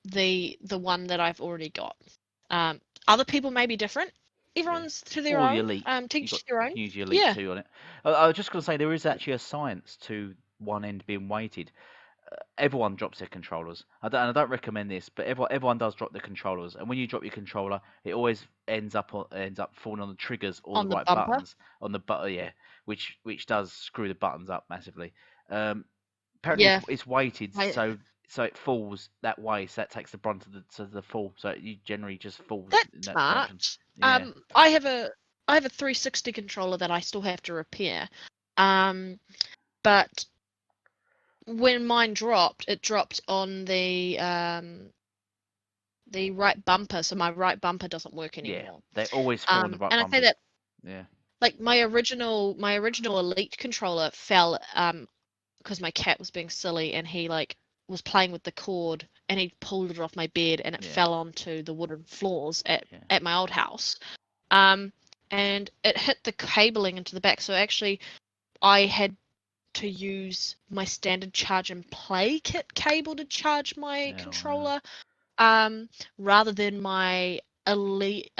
the one that I've already got. Other people may be different. Everyone's to their Or the own. Elite. Teach You their own. can use your Elite Yeah. 2 on it. I was just going to say, there is actually a science to one end being weighted. Everyone drops their controllers. I don't recommend this, but everyone does drop their controllers. And when you drop your controller, it always ends up falling on the triggers or On the the right bumper. buttons on the button. Yeah, which does screw the buttons up massively. Apparently, Yeah. it's weighted so it falls that way. So that takes the brunt of the fall. So you generally just falls That's in that direction. smart. Yeah. I have a 360 controller that I still have to repair. But when mine dropped, it dropped on the right bumper, so my right bumper doesn't work anymore. Yeah, they always fall on the right and bumpers. I say that, yeah, like my original Elite controller fell because my cat was being silly and he like was playing with the cord and he pulled it off my bed and it fell onto the wooden floors at my old house. And it hit the cabling into the back, so actually I had to use my standard charge and play kit cable to charge my controller, rather than my Elite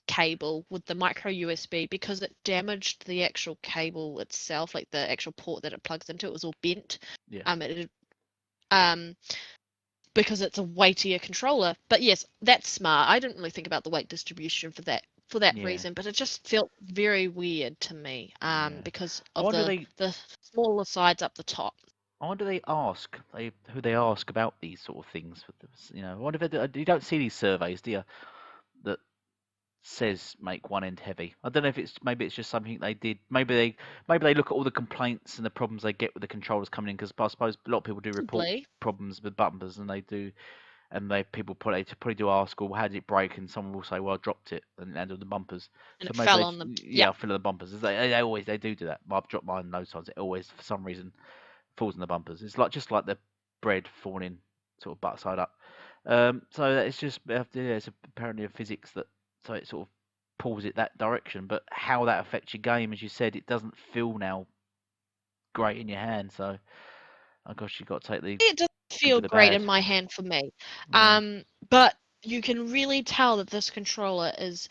cable with the micro USB, because it damaged the actual cable itself, like the actual port that it plugs into. It was all bent. Because it's a weightier controller. But yes, that's smart. I didn't really think about the weight distribution for that reason, but it just felt very weird to me, because of the smaller sides up the top. I wonder they ask who they ask about these sort of things. I wonder if you don't see these surveys, do you? That says make one end heavy. I don't know if maybe it's just something they did. Maybe they look at all the complaints and the problems they get with the controllers coming in, because I suppose a lot of people do report problems with bumpers, and they do. And people probably do ask, "Well, how did it break?" And someone will say, "Well, I dropped it and landed on the bumpers." And so it maybe fell on them. I fell on the bumpers. They always do that. I've dropped mine those times. It always, for some reason, falls on the bumpers. It's just like the bread falling sort of butt side up. So it's just it's apparently a physics that so it sort of pulls it that direction. But how that affects your game, as you said, it doesn't feel now great in your hand. So, oh gosh, you've got to take the It doesn't feel great in my hand for me. But you can really tell that this controller is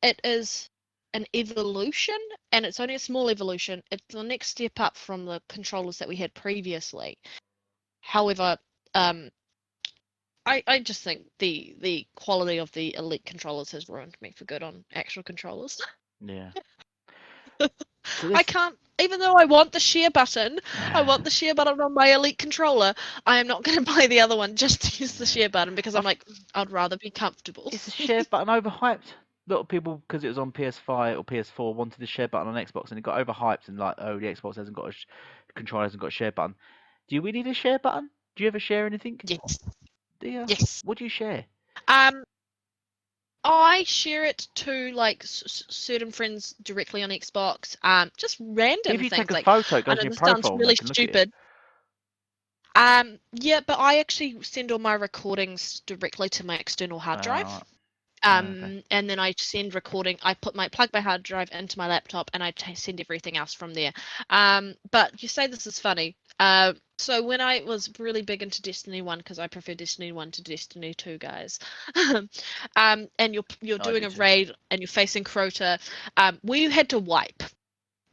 an evolution, and it's only a small evolution. It's the next step up from the controllers that we had previously. However, I just think the quality of the Elite controllers has ruined me for good on actual controllers. Yeah. I can't, even though I want the share button, on my Elite controller, I am not going to buy the other one just to use the share button, because I'm like, I'd rather be comfortable. Is the share button overhyped? A lot of people, because it was on PS5 or PS4, wanted the share button on Xbox, and it got overhyped, and like, oh, the Xbox hasn't got controller hasn't got a share button. Do we need a share button? Do you ever share anything? Yes. Do you? Yes. What do you share? I share it to like certain friends directly on Xbox. Just If random you take things. a Like, photo, it I goes know to your this sounds profile and they really can look at it. stupid. Yeah, but I actually send all my recordings directly to my external hard drive. Okay. And then I send recording. I plug my hard drive into my laptop, and I send everything else from there. But you say this is funny. So when I was really big into Destiny 1, because I prefer Destiny 1 to Destiny 2, guys. And you're I do doing a too. raid and you're facing Crota. We had to wipe.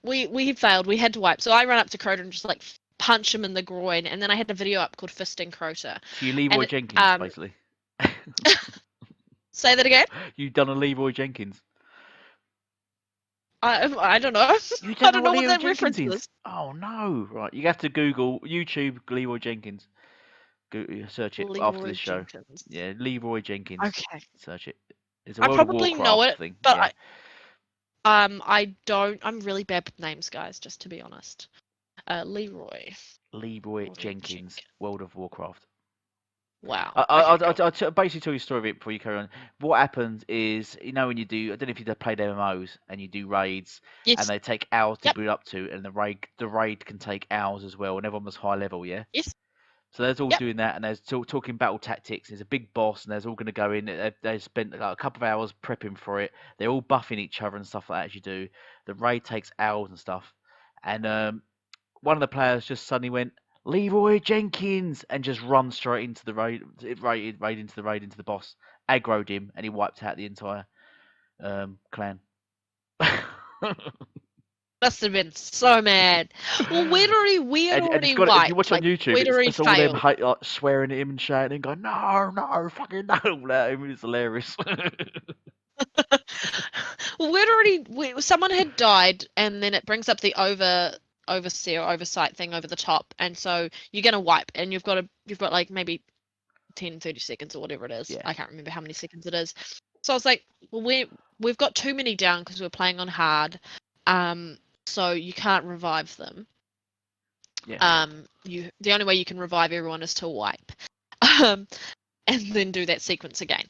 We failed. We had to wipe. So I run up to Crota and just like punch him in the groin, and then I had a video up called Fisting Crota. So you Leroy And Jenkins, basically. say that again. You've done a Leroy Jenkins. I don't know. You I don't know don't what know what Leroy that Jenkins reference is? is. Oh no! Right, you have to Google YouTube Leroy Jenkins. Search it after Leroy this show. Jenkins. Yeah, Leroy Jenkins. Okay. Search it. It's a I World of probably know Warcraft it, thing. but Yeah, I don't. I'm really bad with names, guys. Just to be honest. Leroy. Leroy Leroy Jenkins, Jenkins. World of Warcraft. Wow. I Okay, cool. basically tell you a story of it before you carry on. What happens is, when you do, I don't know if you've played MMOs and you do raids and Yes. they take hours to Yep. build up to, and the raid can take hours as well, and everyone was high level, yeah. Yes. So there's all Yep. doing that, and there's talking battle tactics. There's a big boss, and there's all going to go in. They spent like, a couple of hours prepping for it. They're all buffing each other and stuff like that as you do. The raid takes hours and stuff. And one of the players just suddenly went Leroy Jenkins and just run straight into the raid into the boss, aggroed him, and he wiped out the entire clan. Must have been so mad. Well, we had And it's already got if you watch wiped. on Like YouTube, we'd already it's all them failed. like, swearing at him and shouting and going, no, no, fucking no, at him. It's hilarious. Well, someone had died, and then it brings up the overseer oversight thing over the top, and so you're gonna wipe, and you've got like maybe 10, 30 seconds or whatever it is. Yeah, I can't remember how many seconds it is. So I was like, well, we've got too many down because we're playing on hard, so you can't revive them. yeah, The only way you can revive everyone is to wipe. Um, and then do that sequence again.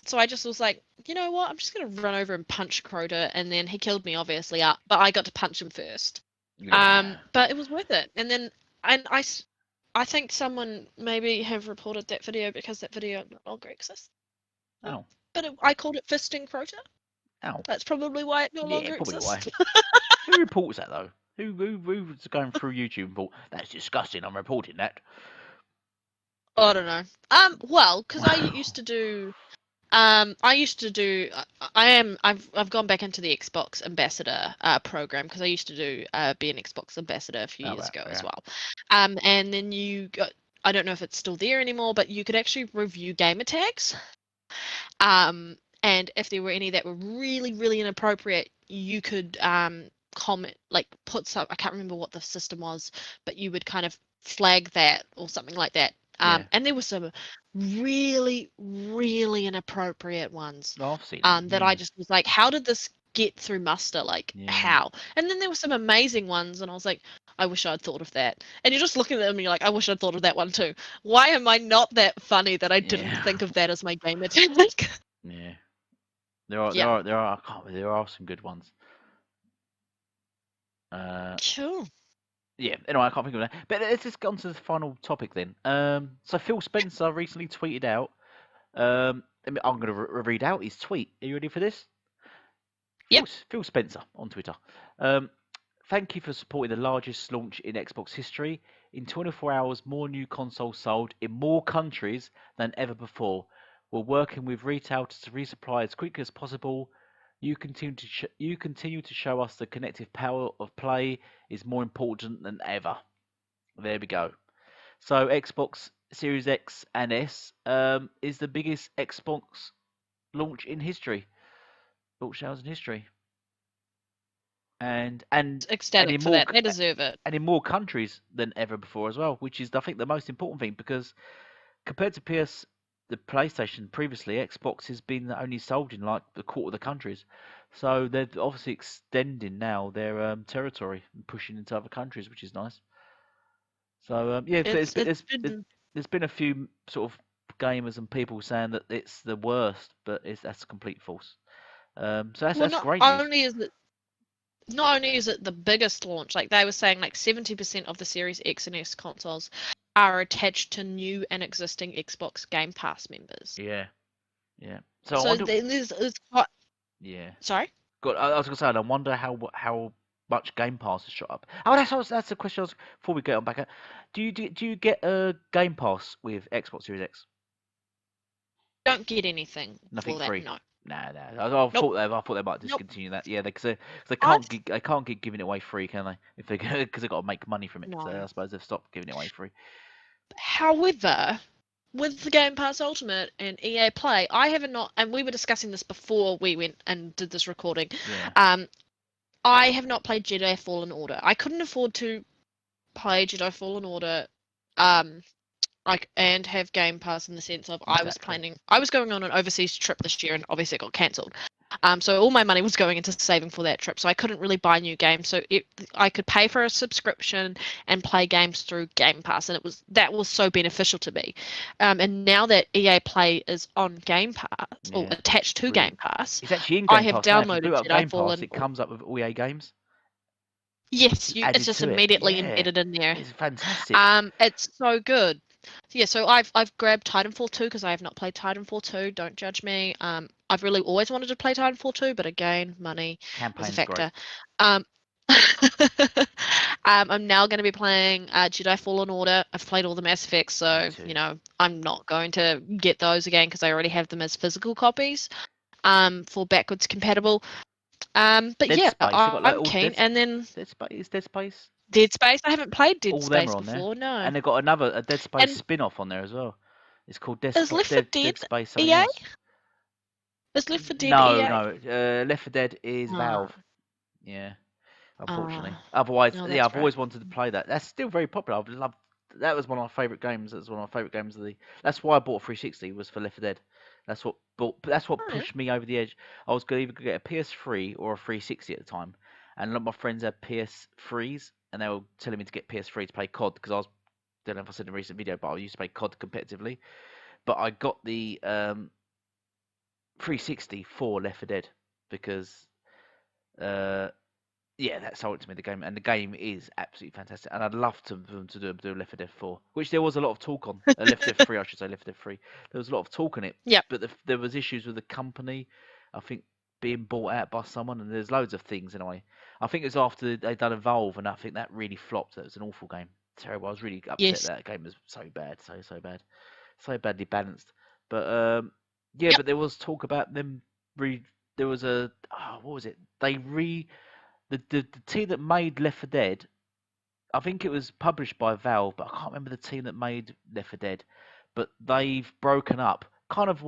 So I just was like, you know what? I'm just gonna run over and punch Crota, and then he killed me, obviously, but I got to punch him first. yeah. But it was worth it. And then I think someone maybe have reported that video because that video no longer exists. Oh, But I called it Fisting Crota. oh, That's probably why it no yeah, longer probably why. exists. Who reports that though? Who's going through YouTube and thought that's disgusting? I'm reporting that. I don't know. Well, because I used to do. I've gone back into the Xbox ambassador program because I used to do be an Xbox ambassador a few Oh, years right, ago as yeah, well. And then you got. I don't know if it's still there anymore, but you could actually review gamer tags. And if there were any that were really, really inappropriate, you could comment, like put some. I can't remember what the system was, but you would kind of flag that or something like that. yeah. And there were some really, really inappropriate ones No, I've seen them. that I Yeah, just was like, how did this get through muster? Like, yeah, how? And then there were some amazing ones, and I was like, I wish I'd thought of that. And you're just looking at them and you're like, I wish I'd thought of that one too. Why am I not that funny that I didn't yeah, think of that as my gamer tag? yeah. There are, there Yeah. are, there are. I can't. There are some good ones. Cool. Yeah. Anyway, I can't think of that. But let's just get on to the final topic then. So Phil Spencer recently tweeted out. I'm going to read out his tweet. Are you ready for this? Yep. Phil Spencer on Twitter. Um, Thank you for supporting the largest launch in Xbox history. In 24 hours, more new consoles sold in more countries than ever before. We're working with retailers to resupply as quickly as possible. You continue to show us the connective power of play is more important than ever. There we go. So Xbox Series X and S is the biggest Xbox launch in history. Launch sales in history. And and and Ecstatic in for more that. They deserve it. and in more countries than ever before as well, which is I think the most important thing because compared to the PlayStation previously, Xbox has been only sold in like a quarter of the countries, so they're obviously extending now their territory and pushing into other countries, which is nice. So yeah, It's been there's been a few sort of gamers and people saying that it's the worst, but that's complete false. So that's Well, that's great news. not only is it the biggest launch, like they were saying, like 70% of the Series X and S consoles are attached to new and existing Xbox Game Pass members. Yeah, yeah. So I So wonder. there's quite. Yeah. Sorry. God, I was gonna say, and I wonder how much Game Pass has shot up. Oh, that's the question. Before we get on back, do you get a Game Pass with Xbox Series X? Don't get anything Nothing for that. free. No. Nah, nah. I Nope. thought they might Nope. discontinue that. Yeah, because they I can't keep giving it away free, can they? If they because they got to make money from it. So no. I suppose they've stopped giving it away free. However, with the Game Pass Ultimate and EA Play, I haven't not, and we were discussing this before we went and did this recording. Yeah. I have not played Jedi Fallen Order. I couldn't afford to play Jedi Fallen Order, like and have Game Pass in the sense of Exactly. I was going on an overseas trip this year and obviously it got cancelled. So all my money was going into saving for that trip. So I couldn't really buy new games. So I could pay for a subscription and play games through Game Pass, and that was so beneficial to me. And now that EA Play is on Game Pass or Yeah. attached to Brilliant. Game Pass, It's actually in I Game have Pass now. If you downloaded boot up Jedi Game Pass, Fallen. it comes up with all EA games. Yes, It's it's added just to it. immediately Yeah. embedded in there. It's fantastic. It's so good. Yeah, so I've grabbed Titanfall 2 because I have not played Titanfall 2. Don't judge me. I've really always wanted to play Titanfall 2, but again, money is a Campaign's great. factor. Um, I'm now going to be playing Jedi Fallen Order. I've played all the Mass Effects, so too. I'm not going to get those again because I already have them as physical copies. For backwards compatible. But Dead yeah, Space. They got like I'm all keen. And then Dead Space. Dead Space. Dead Space. I haven't played Dead All them Space are on there, before. No. and they've got a Dead Space And spin-off on there as well. It's called Dead is Left 4 Dead Dead Space something EA? else. Is Left 4 Dead No, EA? no. Left 4 Dead is Ah, Valve. Yeah, unfortunately. ah, Otherwise, no, yeah, that's I've right. always wanted to play that. That's still very popular. I've loved. That was one of my favourite games. That was one of my favourite games of the. That's why I bought a 360 was for Left 4 Dead. That's what Alright. pushed me over the edge. I was going to either get a PS3 or a 360 at the time, and a lot of my friends had PS3s, and they were telling me to get PS3 to play COD because I was. Don't know if I said in a recent video, but I used to play COD competitively. But I got the 360 for Left 4 Dead because uh, yeah, that sold it to me, the game, and the game is absolutely fantastic. And I'd love them to do Left 4 Dead 4, which there was a lot of talk on. Left 4 Dead 3, I should say, Left 4 Dead 3. There was a lot of talk on it, Yep. but there was issues with the company, I think, being bought out by someone, and there's loads of things anyway. I think it was after they'd done Evolve, and I think that really flopped. It was an awful game, terrible. I was really upset Yes. that game was so bad, so bad, so badly balanced. But yeah, Yep. but there was talk about them. There was what was it? The team that made Left 4 Dead, I think it was published by Valve, but I can't remember the team that made Left 4 Dead. But they've broken up, kind of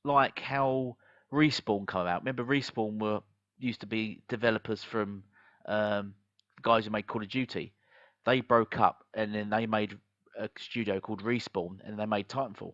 like how Respawn come out. Remember, Respawn used to be developers from guys who made Call of Duty. They broke up, and then they made a studio called Respawn, and they made Titanfall.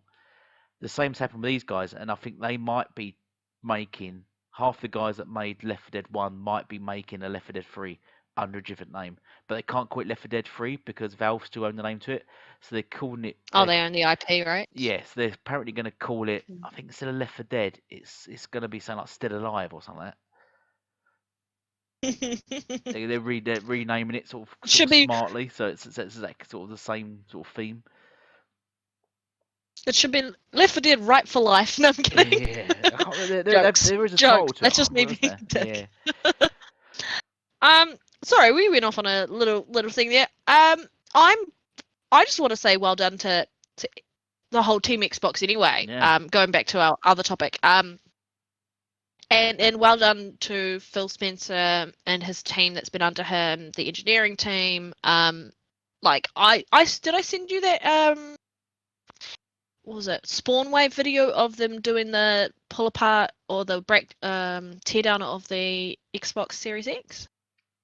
The same's happened with these guys, and I think they might be making half the guys that made Left 4 Dead 1 might be making a Left 4 Dead 3 under a different name. But they can't call it Left 4 Dead 3 because Valve still own the name to it. So they're calling it. Oh, they own the IP, right? Yes, they're apparently going to call it. I think instead of Left 4 Dead, it's going to be something like Still Alive or something like that. They're renaming it sort of Should be. smartly, so it's like sort of the same sort of theme. It should be Left 4 Dead Right for Life. No, I'm kidding. Yeah, I can't remember, Jokes. there is a Jokes. title to That's it. just me being a Yeah. dick. Sorry, we went off on a little thing there. I just want to say well done to the whole Team Xbox anyway. Yeah. Going back to our other topic. And well done to Phil Spencer and his team that's been under him, the engineering team. Like I did I send you that what was it, Spawn Wave video of them doing the pull apart or the tear down of the Xbox Series X?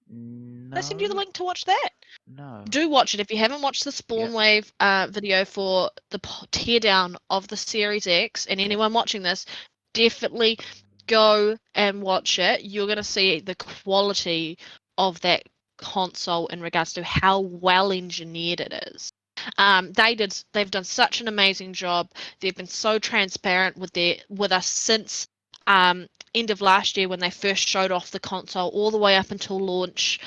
No. Did I send you the link to watch that? No. Do watch it if you haven't watched the Spawn Wave video for the tear down of the Series X, and anyone watching this, definitely go and watch it. You're going to see the quality of that console in regards to how well engineered it is. They've done such an amazing job. They've been so transparent with us since end of last year when they first showed off the console all the way up until launch.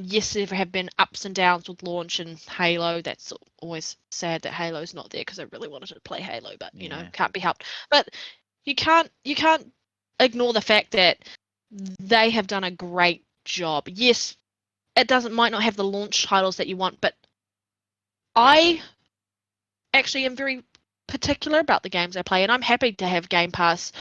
Yes, there have been ups and downs with launch and Halo. That's always sad that Halo's not there because I really wanted to play Halo, but you know, can't be helped. But you can't ignore the fact that they have done a great job. Yes, it might not have the launch titles that you want, but I actually am very particular about the games I play, and I'm happy to have Game Pass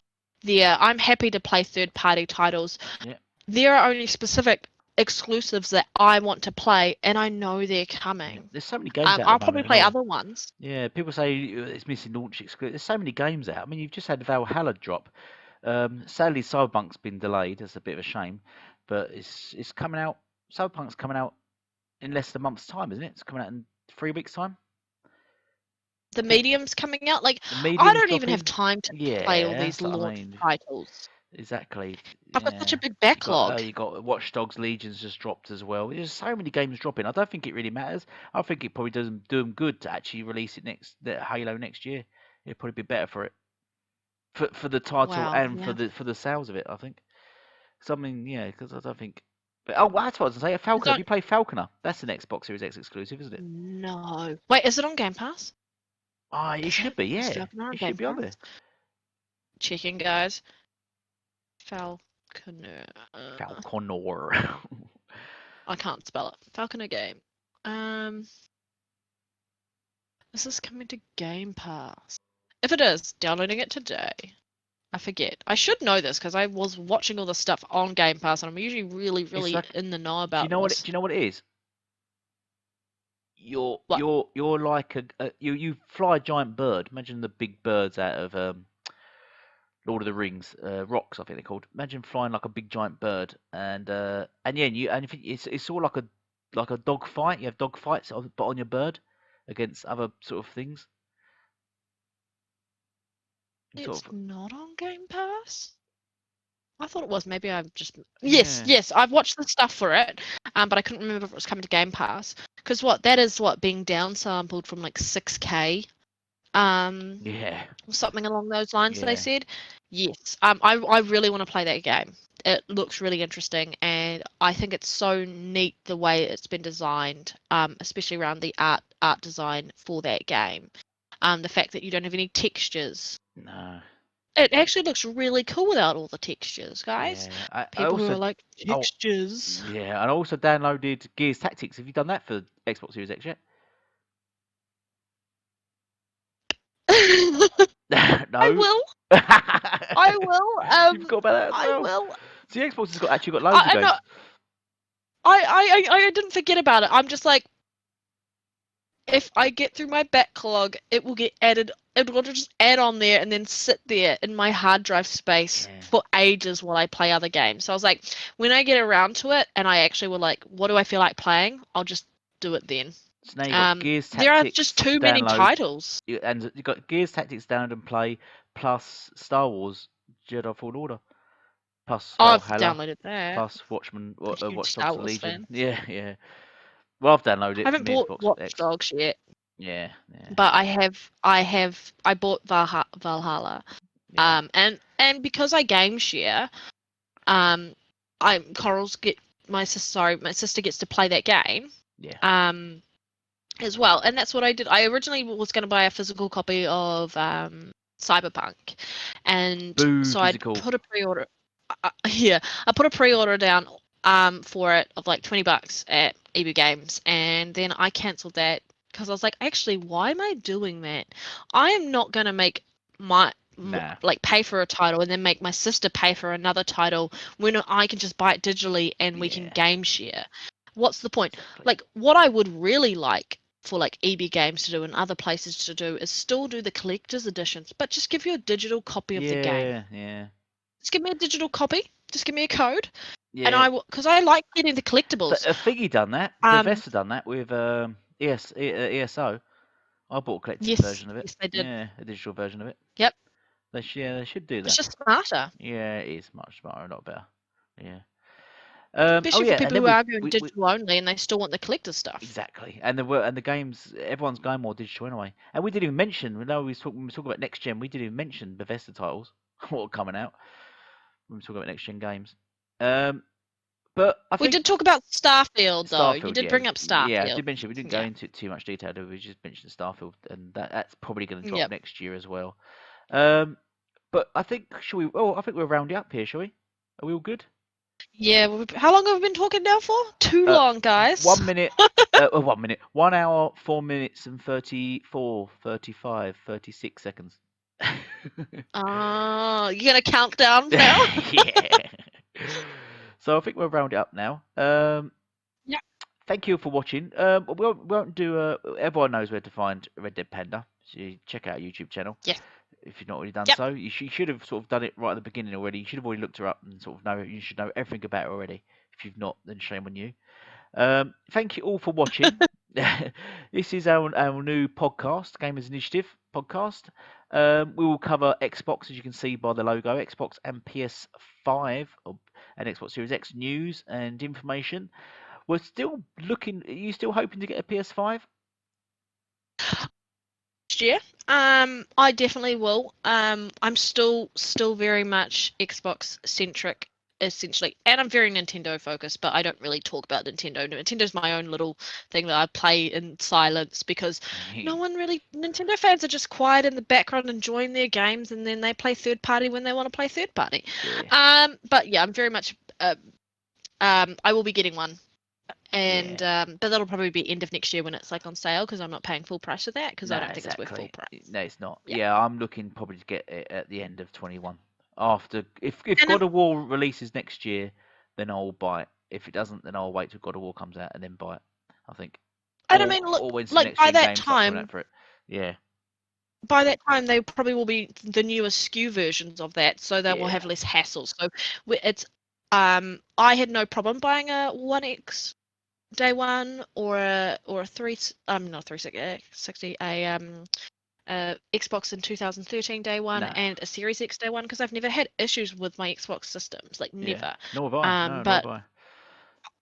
there. I'm happy to play third-party titles. Yeah. There are only specific exclusives that I want to play, and I know they're coming. Yeah. There's so many games out I'll at the probably moment play as well. other ones. Yeah, people say it's missing launch exclusive. There's so many games out. I mean, you've just had Valhalla drop. Sadly, Cyberpunk's been delayed. That's a bit of a shame, but it's coming out. Cyberpunk's coming out in less than a month's time, isn't it? It's coming out in 3 weeks' time. The Medium's coming out. Like, The I Medium's don't even have dropping. time to Yeah, play all these that's what I launch mean. titles. Exactly. I've got such a Yeah. big backlog. You got Watch Dogs Legions just dropped as well. There's so many games dropping. I don't think it really matters. I think it probably doesn't do them good to actually release it Halo next year. It'd probably be better for it, for the title Wow, and yeah. for the sales of it. I think something, yeah, because I don't think. But oh, that's what I was gonna say. Falconer. Have you played Falconer? That's an Xbox Series X exclusive, isn't it? No. Wait, is it on Game Pass? Ah, it should be. Is Yeah, Falconer on it Game should be on there. Pass? Checking, guys. Falconer. Falconer. I can't spell it. Falconer game. Is this coming to Game Pass? If it is, downloading it today. I forget. I should know this because I was watching all the stuff on Game Pass, and I'm usually really, really like, in the know about Do you know what it is? You're like you fly a giant bird. Imagine the big birds out of Lord of the Rings, rocks I think they're called. Imagine flying like a big giant bird, and if it's all like a dog fight. You have dog fights, but on your bird against other sort of things. It's not on Game Pass. I thought it was. Maybe I'm just. Yeah. Yes. I've watched the stuff for it, but I couldn't remember if it was coming to Game Pass. Because that is being downsampled from like 6K. Yeah. Something along those lines. Yeah. They said. Yes. I really want to play that game. It looks really interesting, and I think it's so neat the way it's been designed, especially around the art design for that game. The fact that you don't have any textures. No. It actually looks really cool without all the textures, guys. Yeah. People who are like, textures. Yeah, and I also downloaded Gears Tactics. Have you done that for Xbox Series X yet? No. I will. I will. You've got about that as well. I will. See, Xbox has actually got loads of games. No, I didn't forget about it. I'm just like, if I get through my backlog, it will get added. It will just add on there and then sit there in my hard drive space for ages while I play other games. So I was like, when I get around to it and I actually were like, what do I feel like playing? I'll just do it then. So now you got Gears Tactics. There are just too many titles. And you got Gears Tactics download and play, plus Star Wars Jedi Fallen Order, plus I've Valhalla, downloaded that. plus Watch Dogs Dogs Legion. Yeah. Well, I've downloaded it. I haven't bought Watch Dogs yet. Yeah. But I bought Valhalla. Yeah. And because I game share, my sister gets to play that game. Yeah. As well, and that's what I did. I originally was going to buy a physical copy of Cyberpunk, and so I put a pre-order. I put a pre-order down for it of like $20 at EB Games, and then I cancelled that because I was like, actually, why am I doing that? I am not going to make pay for a title and then make my sister pay for another title when I can just buy it digitally and we can game share. What's the point? Exactly. Like, what I would really like for like EB Games to do and other places to do is still do the collector's editions, but just give you a digital copy of the game. Yeah. Just give me a digital copy. Just give me a code. Yeah. And I will, because I like getting the collectibles. Figgy done that. Bethesda done that with ESO. I bought a collector's version of it. Yes, they did. Yeah, a digital version of it. Yep. They should do that. It's just smarter. Yeah, it is much smarter, a lot better. Yeah. Oh Especially yeah, for and people then who are going we digital only and they still want the collector stuff. exactly, and the games, everyone's going more digital anyway. And we didn't even mention, we know when we talk about next gen, we didn't even mention Bethesda titles what are coming out when we talk about next gen games. But I We think did talk about Starfield, though. You Starfield, did yeah, bring up yeah, I Starfield. did mention we didn't go Yeah. into too much detail. We just mentioned Starfield, and that's probably going to drop Yep. next year as well. Um, but I think should we? Oh, I think we're rounding up here, shall we? Are we all good? Yeah. How long have we been talking now for? Too Uh, long, guys. 1 minute. 1 minute. 1 hour, 4 minutes, and 34, 35, 36 seconds. You gonna count down now? Yeah. So I think we'll round it up now. Yeah. Thank you for watching. We won't do. Everyone knows where to find Red Dead Panda. So you check out our YouTube channel Yeah. if you've not already done Yep. so. You should have sort of done it right at the beginning already. You should have already looked her up and sort of know. You should know everything about her already. If you've not, then shame on you. Thank you all for watching. This is our new podcast, Gamers Initiative podcast. We will cover Xbox, as you can see by the logo, Xbox and PS5 and Xbox Series X news and information. We're still looking. Are you still hoping to get a PS5? Next year. I definitely will. I'm still very much Xbox centric, essentially, and I'm very Nintendo focused. But I don't really talk about Nintendo. Nintendo's my own little thing that I play in silence because no one really. Nintendo fans are just quiet in the background enjoying their games, and then they play third party when they want to play third party. Yeah. But yeah, I'm very much. I will be getting one. And Yeah. but that'll probably be end of next year when it's like on sale because I'm not paying full price for that because I No, don't think it's worth full exactly. price. No, it's not. Yeah. Yeah, I'm looking probably to get it at the end of 21. After, if And God of War releases next year, then I'll buy it. If it doesn't, then I'll wait till God of War comes out and then buy it. I think, I mean, look, or when some like next gen games start coming out for it. Yeah, by that time, they probably will be the newer SKU versions of that, so they will yeah, have less hassle. So it's, I had no problem buying a One X day one or a three, not 360, Xbox in 2013 day one nah, and a Series X day one because I've never had issues with my Xbox systems, like yeah. never. Nor have I. No, nor But have I.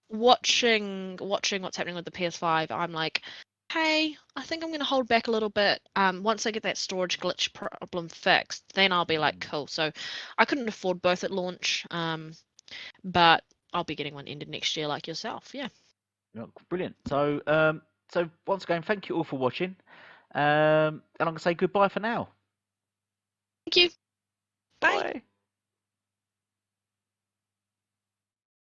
watching what's happening with the PS5, I'm like, hey, I think I'm gonna hold back a little bit. Once I get that storage glitch problem fixed, then I'll be like, cool. So I couldn't afford both at launch, but I'll be getting one end of next year, like yourself. Yeah. Brilliant. So once again, thank you all for watching. And I'm gonna say goodbye for now. Thank you. Bye. Bye.